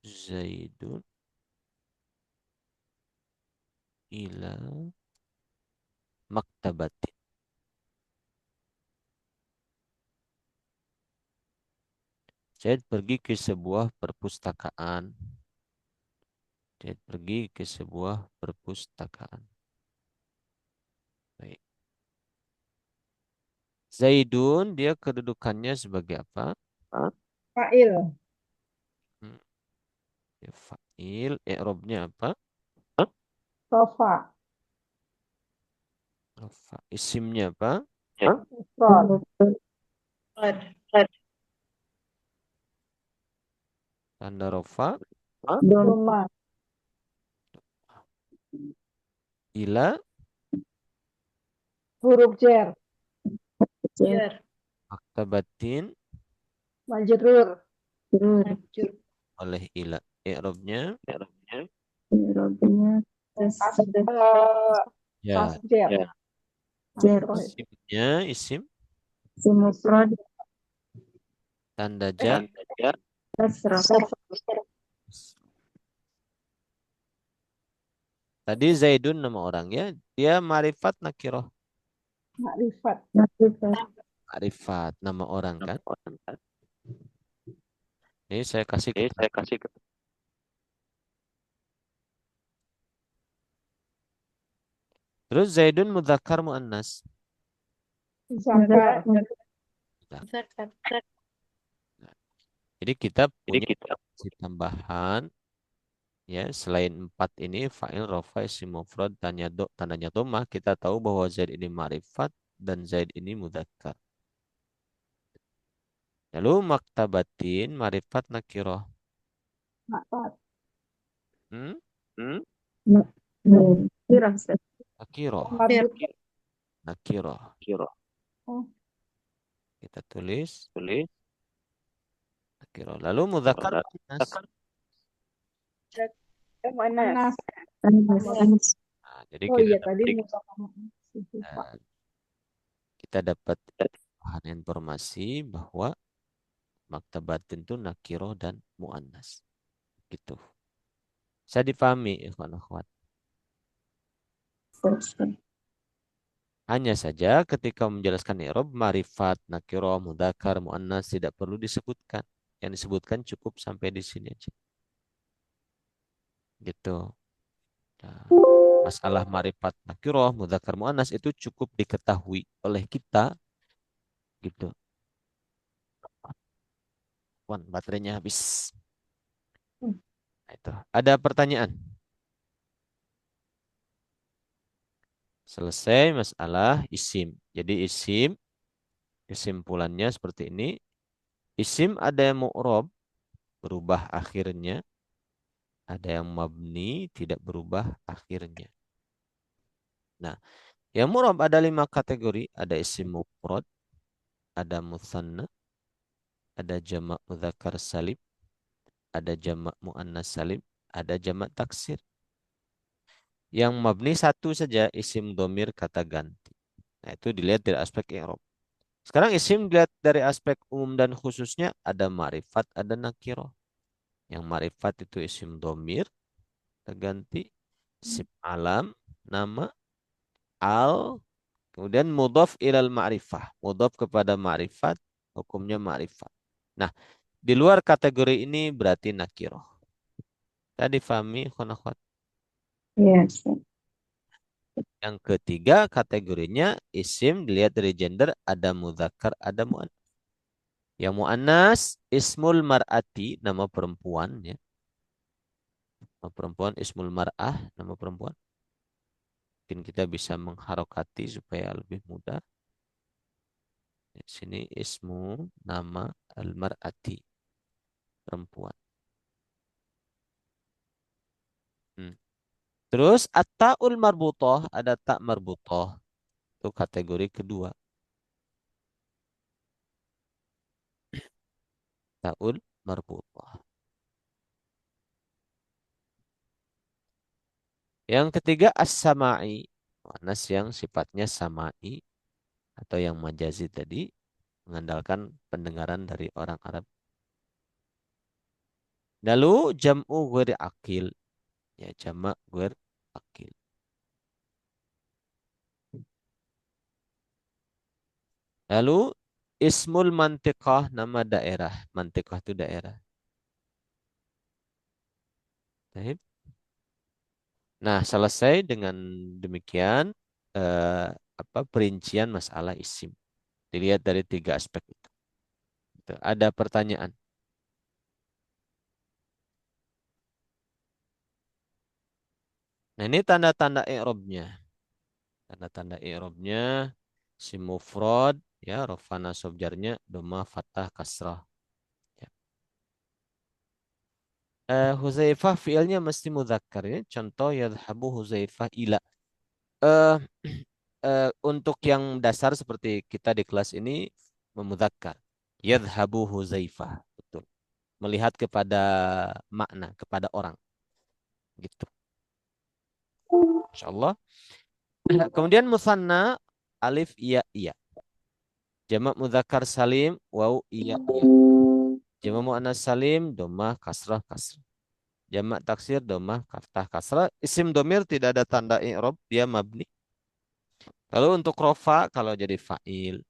S1: Zaidun ila maktabatin. Zaid pergi ke sebuah perpustakaan. Zaid pergi ke sebuah perpustakaan. Baik. Zaidun dia kedudukannya sebagai apa?
S2: Fa'il.
S1: Ya, fa'il. I'rabnya apa?
S2: Sofa.
S1: Rafa. Isimnya apa?
S2: Mufrad.
S1: Tanda rafa.
S2: Rumah.
S1: Ila
S2: Huruf jer.
S1: maktabatin
S2: Majrur.
S1: oleh ila. I'rabnya ya.
S2: Tasjer.
S1: Isimnya isim
S4: Mufrad.
S1: tanda jar. Tadi Zaidun nama orang ya. Dia marifat nakiroh.
S2: Makrifat.
S1: Marifat nama orang kan. Ini saya kasih ke Terus Zaidun mudzakkar muannas.
S2: Zakar.
S1: Jadi kita punya opsi tambahan Ya, selain 4 ini fa'il, rafa, isim mufrad, tandanya dhammah, kita tahu bahwa Zaid ini ma'rifat dan Zaid ini mudzakkar. Lalu maktabatin ma'rifat nakirah.
S2: Makrifat.
S1: Hmm?
S4: Kira Ustaz.
S1: Nakirah.
S2: Marbut.
S1: Nakirah.
S2: Oh,
S1: Kita tulis nakirah. Lalu mudzakkar muannas.
S2: Anas.
S1: Nah, jadi
S2: Oh iya tadi muzakkar muannas. Lupa.
S1: kita dapat bahan informasi bahwa maktabatin itu nakirah dan muannas. Gitu. Saya dipahami, ikhwan akhwat. Hanya saja ketika menjelaskan i'rab, ma'rifat, nakirah, mudzakkar, muannas tidak perlu disebutkan. Yang disebutkan cukup sampai di sini aja. Gitu. Nah, masalah ma'rifat, nakirah, mudzakkar, muannas itu cukup diketahui oleh kita. Gitu. Wan, baterainya habis. Nah, itu. Ada pertanyaan? Selesai masalah isim. Jadi isim, kesimpulannya seperti ini. Isim ada yang mu'rab, berubah akhirnya. Ada yang mabni, tidak berubah akhirnya. Nah, yang mu'rab ada 5 kategori. Ada isim mufrad, ada mutsanna, ada jamak mudzakkar salim, ada jamak muannas salim, ada jamak taksir. Yang mabni satu saja, isim domir kata ganti. Nah, itu dilihat dari aspek i'rab. Sekarang isim dilihat dari aspek umum dan khususnya, ada ma'rifat, ada nakirah. Yang ma'rifat itu isim domir, terganti, isim alam, nama, al, kemudian mudhaf ilal ma'rifah. Mudhaf kepada ma'rifat, hukumnya ma'rifat. Nah, di luar kategori ini berarti nakirah. Tadi fahami, akhwat.
S4: Iya, Ustaz.
S1: Yang ketiga kategorinya isim dilihat dari gender, ada mudzakkar, ada muannas. Yang muannas ismul mar'ati, nama perempuan ya. Nama perempuan ismul mar'ah, nama perempuan. Mungkin kita bisa mengharokati supaya lebih mudah. Di sini ismu nama al-mar'ati, perempuan. Hmm. Terus at-ta'ul marbutoh, ada tak marbutoh. Itu kategori kedua. Ta'ul marbutoh. Yang ketiga as-sama'i. Muannas yang sifatnya sama'i atau yang majazi tadi, mengandalkan pendengaran dari orang Arab. Lalu jam'u ghairi akil. Ya, jamak ghair akil. Lalu ismul mantiqah, nama daerah. Mantiqah itu daerah. Baik. Nah, selesai dengan demikian perincian masalah isim. Dilihat dari 3 aspek itu. Ada pertanyaan? Nah, ini tanda-tanda i'rabnya. Tanda-tanda i'rabnya si mufrad ya, rafa nasab jarnya dhamma fathah kasrah. Ya. Huzaifah fiilnya mesti mudzakkar ya. Contoh yadhabu Huzaifah ila. Eh untuk yang dasar seperti kita di kelas ini memudzakkar. Yadhabu Huzaifah. Betul. Melihat kepada makna, kepada orang. Gitu. Insyaallah. Kemudian musanna alif iya iya. Jamak mudzakkar salim waw iya iya. Jamak muannas salim dhammah kasrah kasrah. Jamak taksir dhammah fathah kasrah. Isim domir tidak ada tanda i'rab, dia mabni. Lalu untuk rofa kalau jadi fa'il,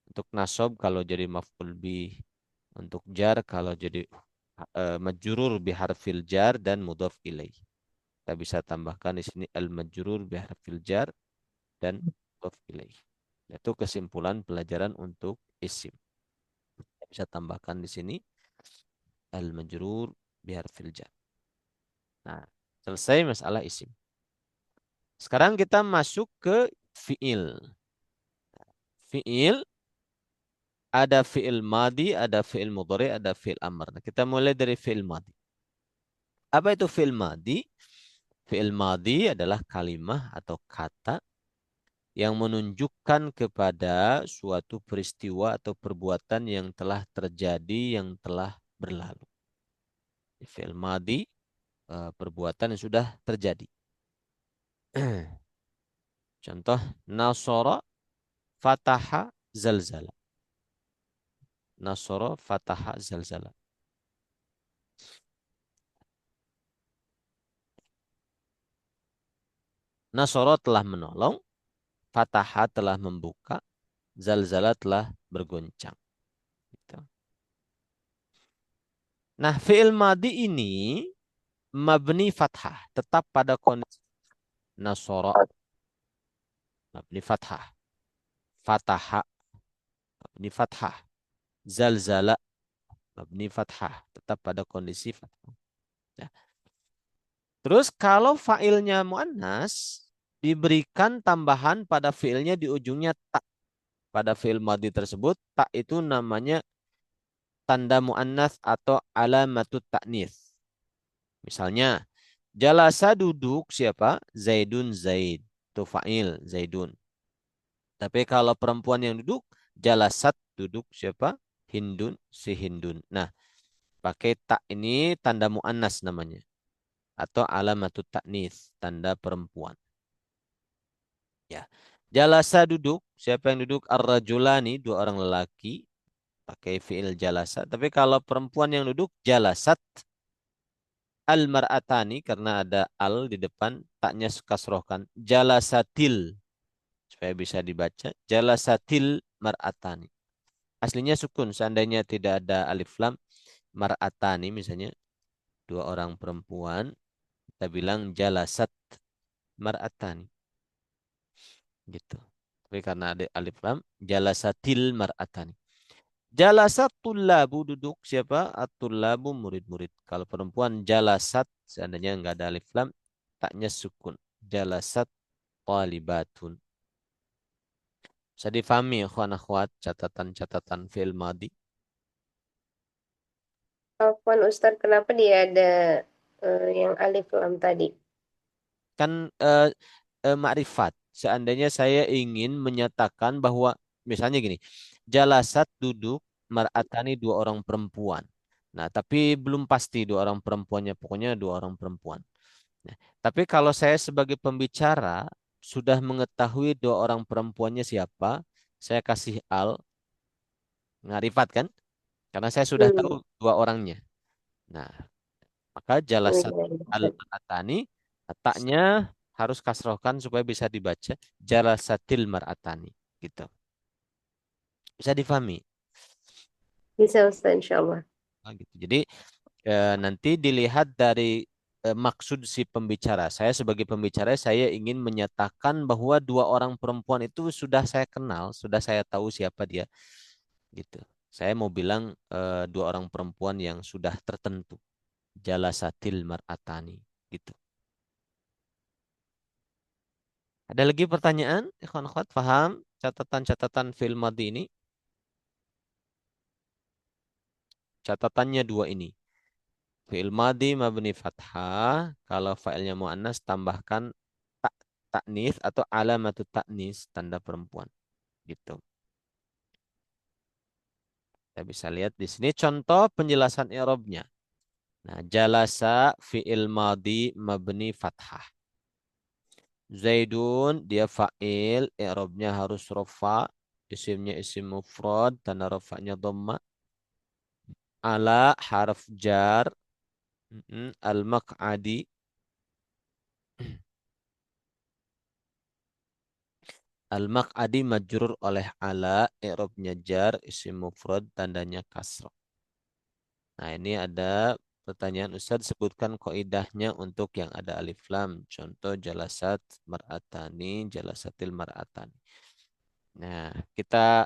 S1: untuk nasob kalau jadi maf'ul bih, untuk jar kalau jadi majrur biharfil jar dan mudhaf ilaih. Kita bisa tambahkan di sini al majrur biharfil jar dan mudhaf ilaih. Itu kesimpulan pelajaran untuk isim. Kita bisa tambahkan di sini al majrur biharfil jar. Nah, selesai masalah isim. Sekarang kita masuk ke fiil. Fiil ada fiil madi, ada fiil mudhari, ada fiil amr. Nah, kita mulai dari fiil madi. Apa itu fiil madi? Fiil madi adalah kalimah atau kata yang menunjukkan kepada suatu peristiwa atau perbuatan yang telah terjadi, yang telah berlalu. Fiil madi, perbuatan yang sudah terjadi. Contoh, nasara, fataha, zalzala. Nasara, fataha, zalzala. Nasara telah menolong, fataha telah membuka, zalzala telah bergoncang. Gitu. Nah, fi'il madi ini mabni fathah, tetap pada kondisi nasara, mabni fathah, fataha, mabni fathah, zalzala, mabni fathah, tetap pada kondisi fathah. Ya. Terus kalau fa'ilnya muannas, diberikan tambahan pada fi'ilnya di ujungnya tak. Pada fi'il madi tersebut, tak itu namanya tanda muannas atau alamatut ta'nis. Misalnya, jalasa duduk siapa? Zaidun Zaid. Itu fa'il Zaidun. Tapi kalau perempuan yang duduk, jalasat duduk siapa? Hindun si Hindun. Nah, pakai tak ini tanda muannas namanya. Atau alamatut ta'nis, tanda perempuan. Ya. Jalasa duduk, siapa yang duduk? Ar-rajulani, dua orang lelaki. Pakai fi'il jalasa. Tapi kalau perempuan yang duduk, jalasat al-mar'atani karena ada al di depan, taknya kasrohkan. Jalasatil supaya bisa dibaca. Jalasatil mar'atani. Aslinya sukun, seandainya tidak ada alif lam, mar'atani misalnya dua orang perempuan, kita bilang jalasat mar'atani. Gitu. Tapi karena ada alif lam, jalasatil mar'atani. Jalasat tullabu duduk siapa? At-tullabu murid-murid. Kalau perempuan jalasat seandainya enggak ada alif lam, taknya sukun. Jalasat talibatun. Bisa difahami ikhwan akhwat catatan-catatan fi'il madi.
S5: Afwan Ustaz, kenapa dia ada yang alif lam tadi?
S1: Kan makrifat. Seandainya saya ingin menyatakan bahwa misalnya gini, jalasat duduk mar'atani dua orang perempuan. Nah, tapi belum pasti dua orang perempuannya, pokoknya dua orang perempuan. Nah, tapi kalau saya sebagai pembicara sudah mengetahui dua orang perempuannya siapa, saya kasih al, ngarifat kan? Karena saya sudah tahu dua orangnya. Nah, maka jalasat
S5: Iya, iya.
S1: al-mar'atani taknya harus kasrohkan supaya bisa dibaca jalasatil mar'atani gitu. Bisa difahami?
S5: Bisa Ustaz, insya Allah.
S1: Nah, gitu. Jadi nanti dilihat dari maksud si pembicara. Saya sebagai pembicara saya ingin menyatakan bahwa dua orang perempuan itu sudah saya kenal, sudah saya tahu siapa dia gitu. Saya mau bilang dua orang perempuan yang sudah tertentu. Jalasatil mar'atani gitu. Ada lagi pertanyaan? Ikhwan akhwat paham catatan-catatan fi'il madhi ini? Catatannya dua ini. Fi'il madhi mabni fathah. Kalau fa'ilnya mu'annas tambahkan tak taknis atau alamatut taknis tanda perempuan. Gitu. Kita bisa lihat di sini contoh penjelasan i'rabnya. Nah, jalasa fi'il madhi mabni fathah. Zaidun dia fa'il, i'rabnya harus rafa, isimnya isim mufrad, tanda rafa'nya dhamma. Ala harf jar, al-maq'adi. Al-maq'adi majrur oleh ala, i'rabnya jar, isim mufrad, tandanya kasrah. Nah, ini ada pertanyaan Ustaz, sebutkan kaidahnya untuk yang ada alif lam. Contoh jalasat mar'atani, jalasatil mar'atani. Nah, kita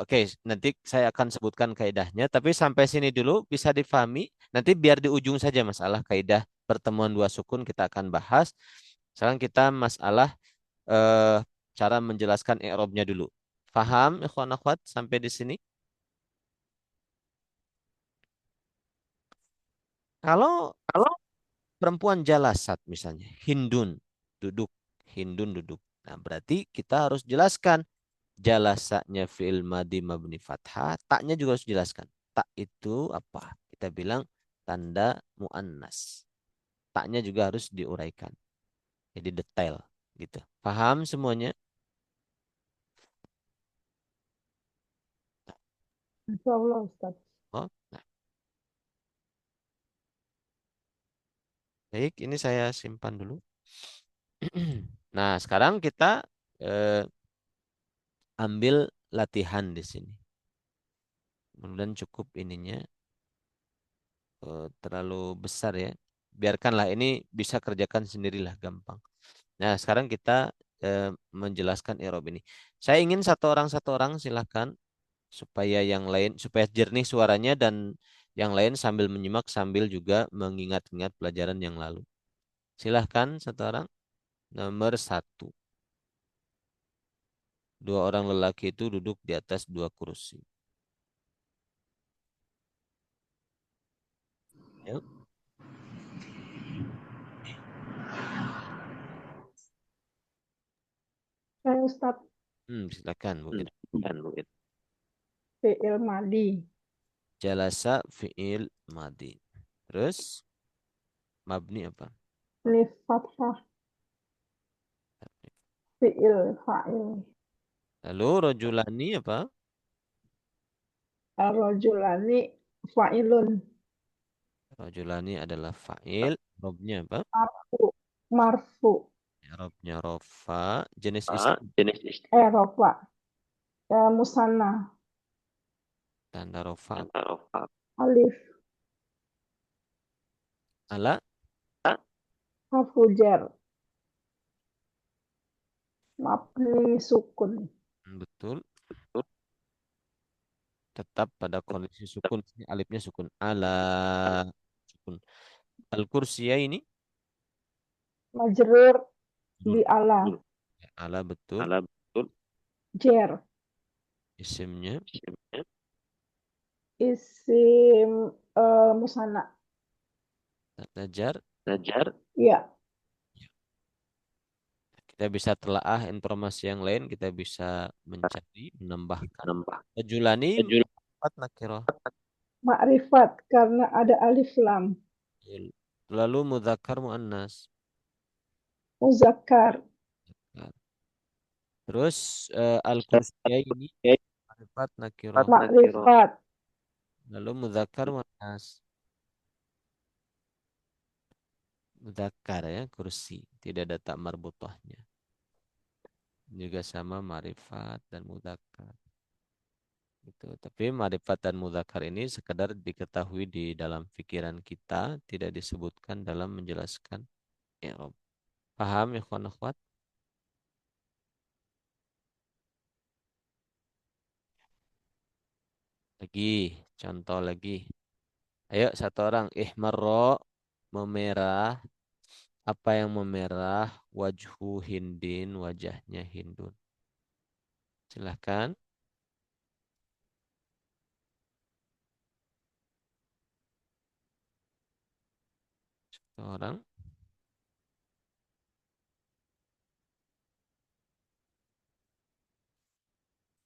S1: oke, nanti saya akan sebutkan kaidahnya, tapi sampai sini dulu bisa difahami. Nanti biar di ujung saja masalah kaidah pertemuan dua sukun kita akan bahas. Sekarang kita masalah cara menjelaskan i'rabnya dulu. Faham ikhwan akhwat sampai di sini? Kalau
S3: Kalau
S1: perempuan jalasat misalnya, duduk, Hindun duduk. Nah, berarti kita harus jelaskan jalasanya fi'il madi mabni fathah, taknya juga harus jelaskan. Tak itu apa? Kita bilang tanda muannas. Taknya juga harus diuraikan. Jadi detail gitu. Paham semuanya?
S2: Insya Allah Ustaz.
S1: Oh, nah, baik, ini saya simpan dulu. Nah, sekarang kita eh, ambil latihan di sini. Mudah-mudahan cukup ininya, terlalu besar ya. Biarkanlah ini bisa kerjakan sendirilah gampang. Nah, sekarang kita menjelaskan i'rab ini. Saya ingin satu orang silahkan supaya yang lain supaya jernih suaranya dan yang lain sambil menyimak sambil juga mengingat-ingat pelajaran yang lalu. Silahkan satu orang. Nomor satu. Dua orang lelaki itu duduk di atas dua kursi. Yuk.
S2: Saya Ustaz,
S1: Silakan Bu Ida.
S3: dan mungkin
S2: fi'il madi,
S1: Jalasa fi'il madi. Terus mabni apa?
S2: alif fathah, fi'il fa'il,
S1: Lalu rojulani apa?
S2: ar-rajulani fa'ilun,
S1: Rojulani adalah fa'il. Robnya apa?
S2: marfu, marfu,
S1: Robnya rofa. Jenis isim
S3: jenis istilah
S2: rofa, musanna,
S1: tanda rofa apa?
S3: tarofa
S2: alif,
S1: Ala.
S2: harfu jar, mabni sukun,
S1: Betul. Tetap pada kondisi sukun. Ini alifnya sukun. Ala sukun. Al-kursiya ini.
S2: majrur bi
S1: Majrur.
S2: ala,
S1: Ala betul.
S3: ala betul
S2: jer,
S1: Isimnya.
S2: isim musanna,
S1: Tanda jar.
S3: belajar
S2: ya,
S1: Kita bisa telaah informasi yang lain. Kita bisa mencari, menambahkan.
S3: nambah
S1: Rojulani.
S3: Rajul
S1: Empat nakirah.
S2: makrifat karena ada alif lam,
S1: Lalu mudzakkar muannas.
S2: muzakkar,
S1: Nah, terus al-kursiyah ini ma'rifat nakirah.
S2: makrifat,
S1: Lalu mudzakkar muannas. Mudzakkar ya, kursi. Tidak ada tak marbutahnya. Juga sama ma'rifat dan mudzakkar. Gitu. Tapi ma'rifat dan mudzakkar ini sekedar diketahui di dalam pikiran kita, tidak disebutkan dalam menjelaskan i'rab. Paham ya ikhwan akhwat? Lagi, contoh lagi. Ayo satu orang. Ihmarro, memerah. Apa yang memerah? Wajhu Hindin, wajahnya Hindun. Silahkan. Satu orang.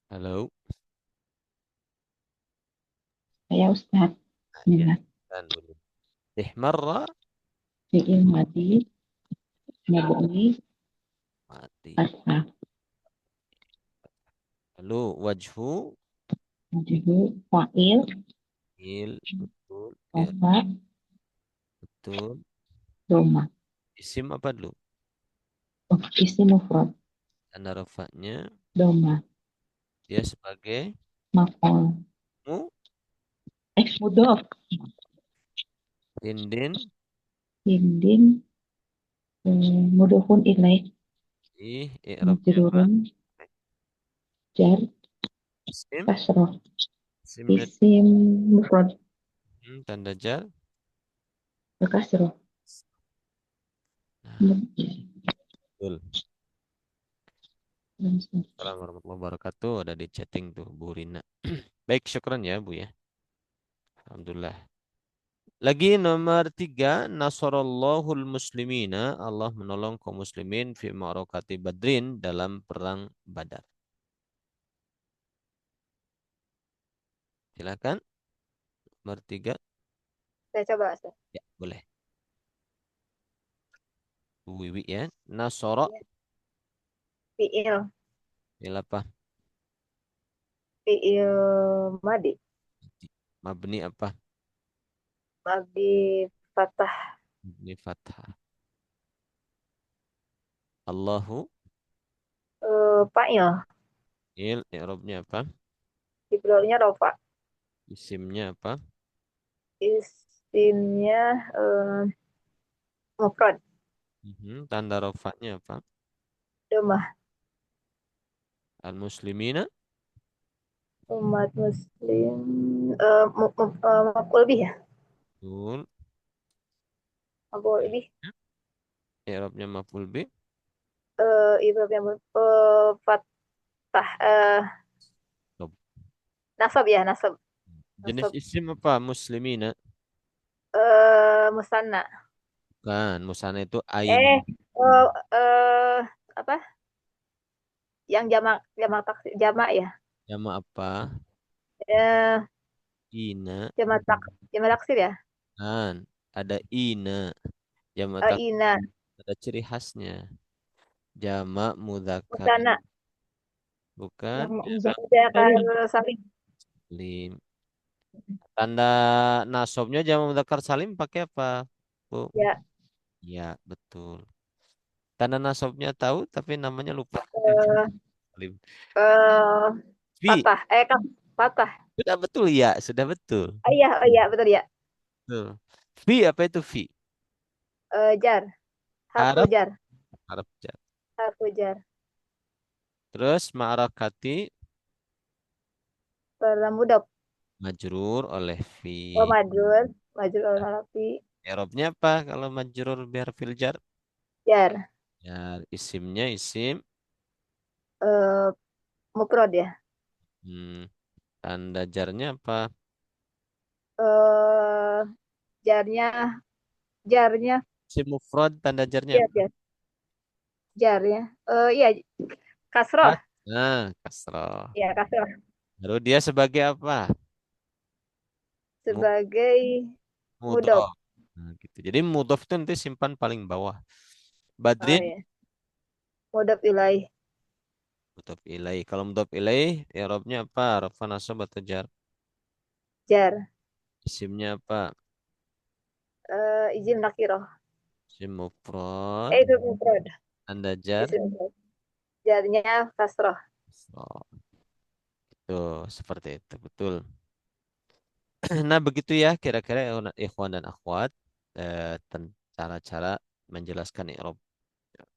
S1: Halo.
S4: Saya Ustaz.
S1: Ya,
S4: Bismillah.
S1: dan dulu. Ihmarra,
S4: Fi'il madi mabni
S1: mati.
S4: fathah.
S1: Lalu wajhu,
S4: Wajhu fa'il
S1: betul. Ya,
S4: rafa
S1: betul.
S4: doma.
S1: Isim apa dulu?
S4: Oh, isim mufrad
S1: Tanda rafanya
S4: doma.
S1: dia sebagai
S4: Maf'ul.
S1: mu,
S4: Mudhof.
S1: Hindin,
S4: Hindin mudhofun ilaih.
S1: i'rabnya apa?
S4: Majrurun jar
S1: Isim,
S4: kasroh.
S1: isimnya
S4: Isim mufrad
S1: tanda jar.
S4: kasroh.
S1: Betul. Assalamualaikum warahmatullahi wabarakatuh. Ada di chatting tuh Bu Rina. Baik, syukran ya Bu ya. Alhamdulillah. Lagi nomor 3, Nasarallahul muslimina. Allah menolong kaum muslimin fi ma'rakati Badrin dalam perang Badar. Silakan. Nomor 3.
S5: Saya coba, Ustaz.
S1: Ya, boleh. Bu Wiwi ya. Nasara.
S5: Ya. Fi'il.
S1: Fi'il apa?
S5: Fi'il madi.
S1: Mabni apa?
S5: Mabdi fathah.
S1: Mabni fathah. Allahu.
S5: Fa'il.
S1: Il. I'rabnya apa?
S5: Ibronya rofa.
S1: Isimnya apa?
S5: Isimnya mufrad.
S1: Tanda rofaknya apa?
S5: Domah.
S1: Al-muslimina.
S5: Umat muslim. Maf'ul bih ya.
S1: Betul.
S5: Maf'ul bih.
S1: I'rabnya maf'ul bi.
S5: Ibrahim fathah.
S1: Stop.
S5: Nasab ya, nasab.
S1: Jenis
S5: Nasab.
S1: isim apa? Muslimina.
S5: Musanna.
S1: Bukan. Musana itu ain.
S5: Oh, apa? Yang jamak jamak taksir jamak ya.
S1: Jama apa?
S5: Eh,
S1: Ina.
S5: jamak taksir ya.
S1: Kan. Ada ina. Jama tak
S5: Ina.
S1: ada ciri khasnya. Jama mudzakkar.
S5: Musanna.
S1: Bukan.
S5: Mudzakkar salim.
S1: Lim. Tanda nasabnya jama mudzakkar salim pakai apa, Bu?
S5: Ya.
S1: Ya, betul. Tanda nasabnya tahu tapi namanya lupa.
S5: Eh,
S1: Salim. Fi.
S5: Patah. Patah.
S1: Sudah betul ya, sudah betul.
S5: Iya, betul ya.
S1: Betul. Fi apa itu fi?
S5: Jar. Harfu
S1: Arab,
S5: jar.
S1: Arab jar.
S5: Harfu jar.
S1: Terus ma'arakati
S5: Mudhof.
S1: majrur oleh fi.
S5: Majrur. Majrur oleh harafi
S1: I'rabnya apa kalau majrur biar fil jar?
S5: jar.
S1: Ya, isimnya isim.
S5: Eh, Mufrad ya.
S1: Hmm, tanda jarnya apa?
S5: Eh, jarnya jarnya
S1: Isim mufrad tanda jarnya
S5: jar
S1: apa?
S5: ya. Jarnya. Iya, kasroh.
S1: Nah, kasroh.
S5: Ya, kasroh.
S1: Lalu dia sebagai apa? Mu-
S5: Sebagai mudhof.
S1: Mudhof. Nah, gitu. Jadi mudhof itu nanti simpan paling bawah.
S5: Oh
S1: Badrin,
S5: ya. Mudhof ilaih.
S1: mudhof ilaih. Kalau mudhof ilaih, i'rabnya apa? Rafa nasab atau jar?
S5: Jar.
S1: Isimnya apa?
S5: Izin nakiroh.
S1: Isim mufrad.
S5: Itu mufrad.
S1: Tanda jar.
S5: Isim mufrad. Jarnya kasroh.
S1: Kasroh. Tuh, seperti itu. Betul. Nah, begitu ya kira-kira ikhwan dan akhwat cara-cara menjelaskan i'rab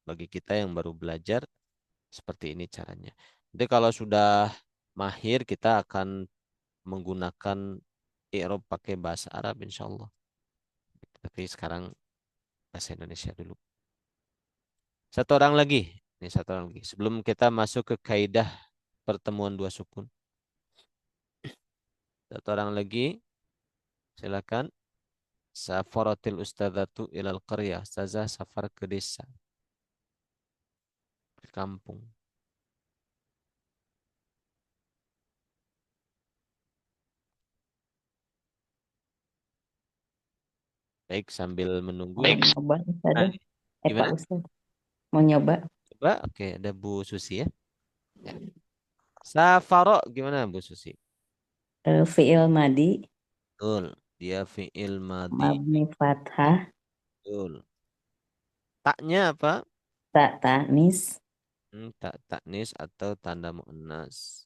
S1: bagi kita yang baru belajar seperti ini caranya. Jadi kalau sudah mahir kita akan menggunakan i'rab pakai bahasa Arab insya Allah. Tapi sekarang bahasa Indonesia dulu. Satu orang lagi. Ini satu orang lagi. Sebelum kita masuk ke kaidah pertemuan dua sukun. Satu orang lagi. Silakan. Safaratil ustadzatu ilal qaryah. Ustazah safar ke desa. Ke kampung. Baik, sambil menunggu.
S4: Baik. Coba Ustaz.
S1: Nah,
S4: Pak
S1: gimana?
S4: Ustaz. Mau nyoba?
S1: Coba, oke, ada Bu Susi ya. Ya. Safaro, gimana Bu Susi?
S4: Fi'il madi,
S1: Betul, dia fi'il madi.
S4: mabni fathah,
S1: Betul. Taknya apa?
S4: tak tanis,
S1: Tak taknis atau tanda mu'annas.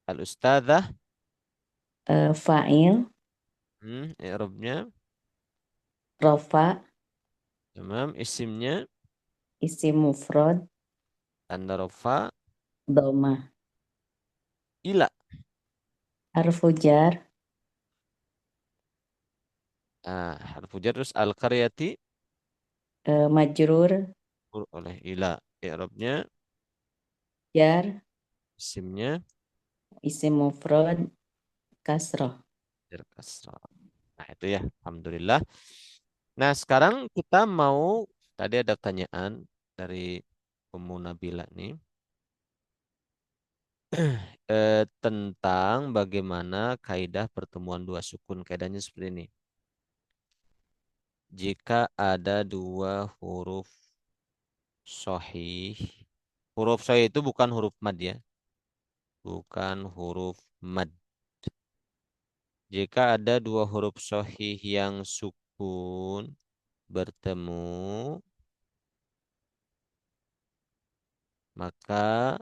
S1: Al-ustadzah,
S4: fa'il,
S1: i'rabnya.
S4: rofa,
S1: Tamam, isimnya
S4: isim mufrad,
S1: tanda rofa,
S4: domah,
S1: ila.
S4: harfu jar,
S1: Harfu jar terus al-qaryati.
S4: Majrur,
S1: oleh ila. I'rabnya
S4: jar,
S1: isimnya
S4: isim mufrad, kasroh.
S1: jar kasrah. Nah, itu ya. Alhamdulillah. Nah, sekarang kita mau tadi ada pertanyaan dari Ummu Nabila nih tentang bagaimana kaidah pertemuan dua sukun. Kaidahnya seperti ini. Jika ada dua huruf sahih, huruf sahih itu bukan huruf mad ya, bukan huruf mad. Jika ada dua huruf sahih yang sukun bertemu, maka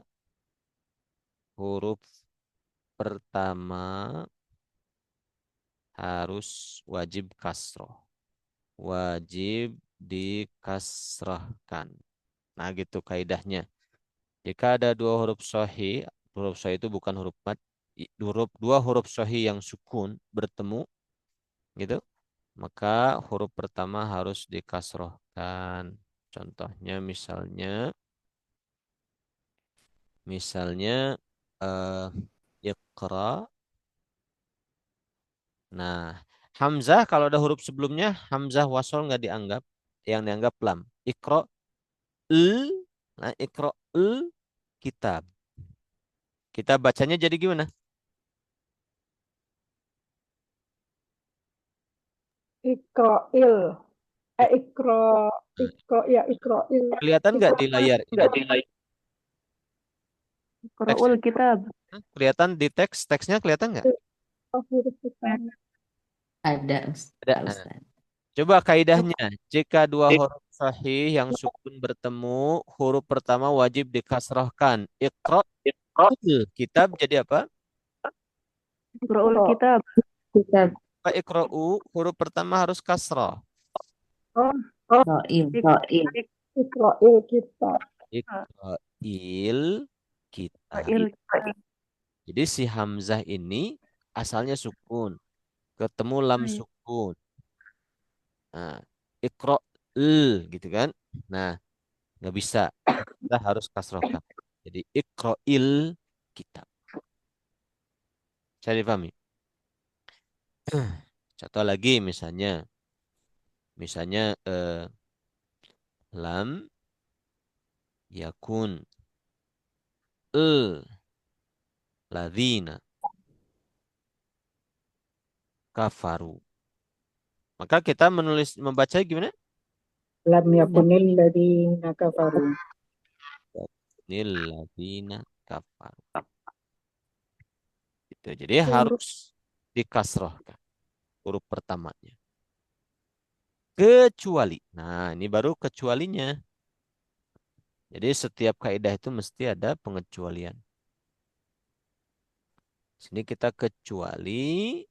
S1: huruf pertama harus wajib kasroh. Wajib dikasrahkan. Nah, gitu kaidahnya. Jika ada dua huruf sahih itu bukan huruf mad, dua huruf sahih yang sukun bertemu, gitu, maka huruf pertama harus dikasrohkan. Contohnya misalnya eh Iqra. Nah, Hamzah kalau ada huruf sebelumnya Hamzah wasol nggak dianggap, yang dianggap lam. Iqra nah Iqra kitab. Kita bacanya jadi gimana?
S2: Ikroil. Ikroil.
S1: Kelihatan nggak di layar ini? Teks,
S2: Ikroul kitab.
S1: kelihatan di teksnya kelihatan nggak?
S2: Huruf pertama.
S4: Ada,
S1: Ada.
S4: Pak
S1: Nah,
S4: Ustaz.
S1: coba kaidahnya. Jika dua huruf sahih yang sukun bertemu, huruf pertama wajib dikasrahkan. Iqra kitab jadi apa?
S2: Ikroul kitab.
S4: Kitab.
S1: Iqra'u huruf pertama harus kasrah.
S2: Oh,
S4: Ro'il.
S2: Ikroil kitab.
S1: Iqra'il kitab. Jadi si Hamzah ini asalnya sukun. Ketemu lam sukun. Nah, gitu kan. Nah, nggak bisa. Kita harus kasrohkan. Jadi iqra'il kitab. Saya dipahami. Contoh lagi misalnya lam yakun ladzina kafaru. Maka kita membaca gimana?
S2: Lam yakunil ladzina kafaru.
S1: Nil ladzina kafaru. Gitu. Jadi harus dikasrohkan huruf pertamanya. Kecuali. Nah, ini baru kecualinya. Jadi setiap kaidah itu mesti ada pengecualian. Sini kita kecuali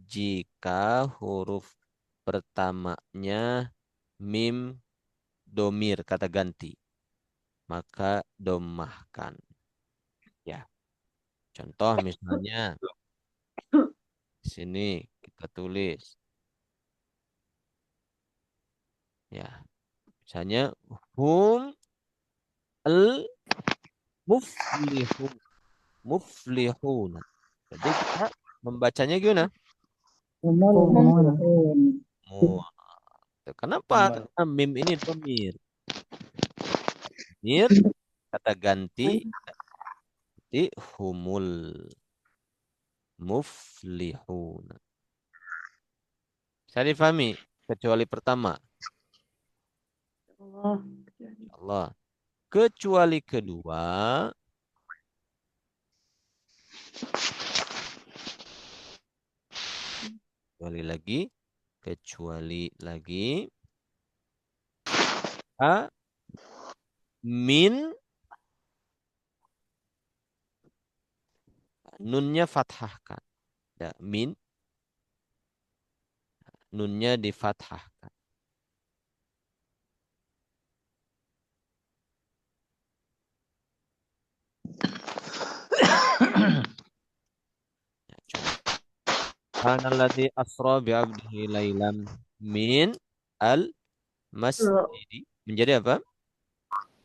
S1: jika huruf pertamanya mim domir kata ganti, maka domahkan. Ya, contoh misalnya sini kita tulis, ya, misalnya hum al muflihun. Jadi kita membacanya gimana? Mu. Kenapa? Karena mim ini domir. Domir kata ganti di humul muflihun. Saya difahami kecuali pertama. Allah. Kecuali kedua. Kecuali lagi. Min nunnya fathahkan. Ya, min nunnya difathahkan. Ya, Subhanalladzi asra bi'abdihi lailam min al-masjidi. Menjadi apa?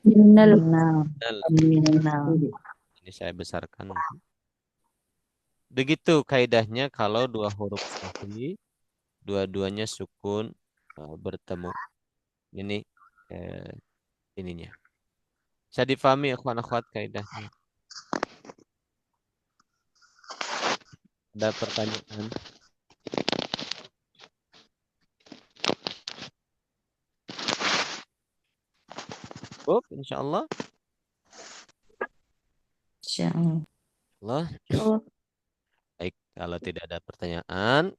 S2: Minal
S4: Minal. Minal.
S1: Ini saya besarkan. Begitu kaidahnya kalau dua huruf sahih, dua-duanya sukun bertemu. Ini ininya. Bisa difahami ikhwan akhwat kaidahnya. Ada pertanyaan? Cukup, insyaallah.
S4: Insyaallah.
S1: Allah. Baik, kalau tidak ada pertanyaan,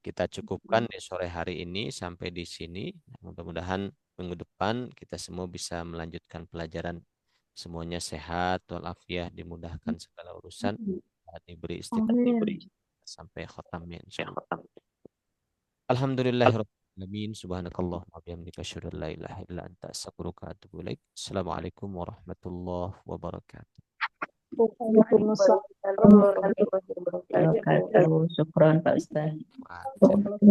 S1: kita cukupkan di sore hari ini sampai di sini. Mudah-mudahan minggu depan kita semua bisa melanjutkan pelajaran. Semuanya sehat, walafiat, dimudahkan segala urusan, diberi istiqomah sampai khatamnya insyaallah. Alhamdulillahirabbil alamin. Subhanakallah wa bihamdika asyhadu an la ilaha illa anta astaghfiruka wa atubu ilaik. Assalamualaikum warahmatullahi wabarakatuh.
S2: Waalaikumsalam
S5: Waalaikumsalam warahmatullahi wabarakatuh.
S4: Wabarakatuh. Syukron Pak Ustaz.
S1: Waalaikumsalam.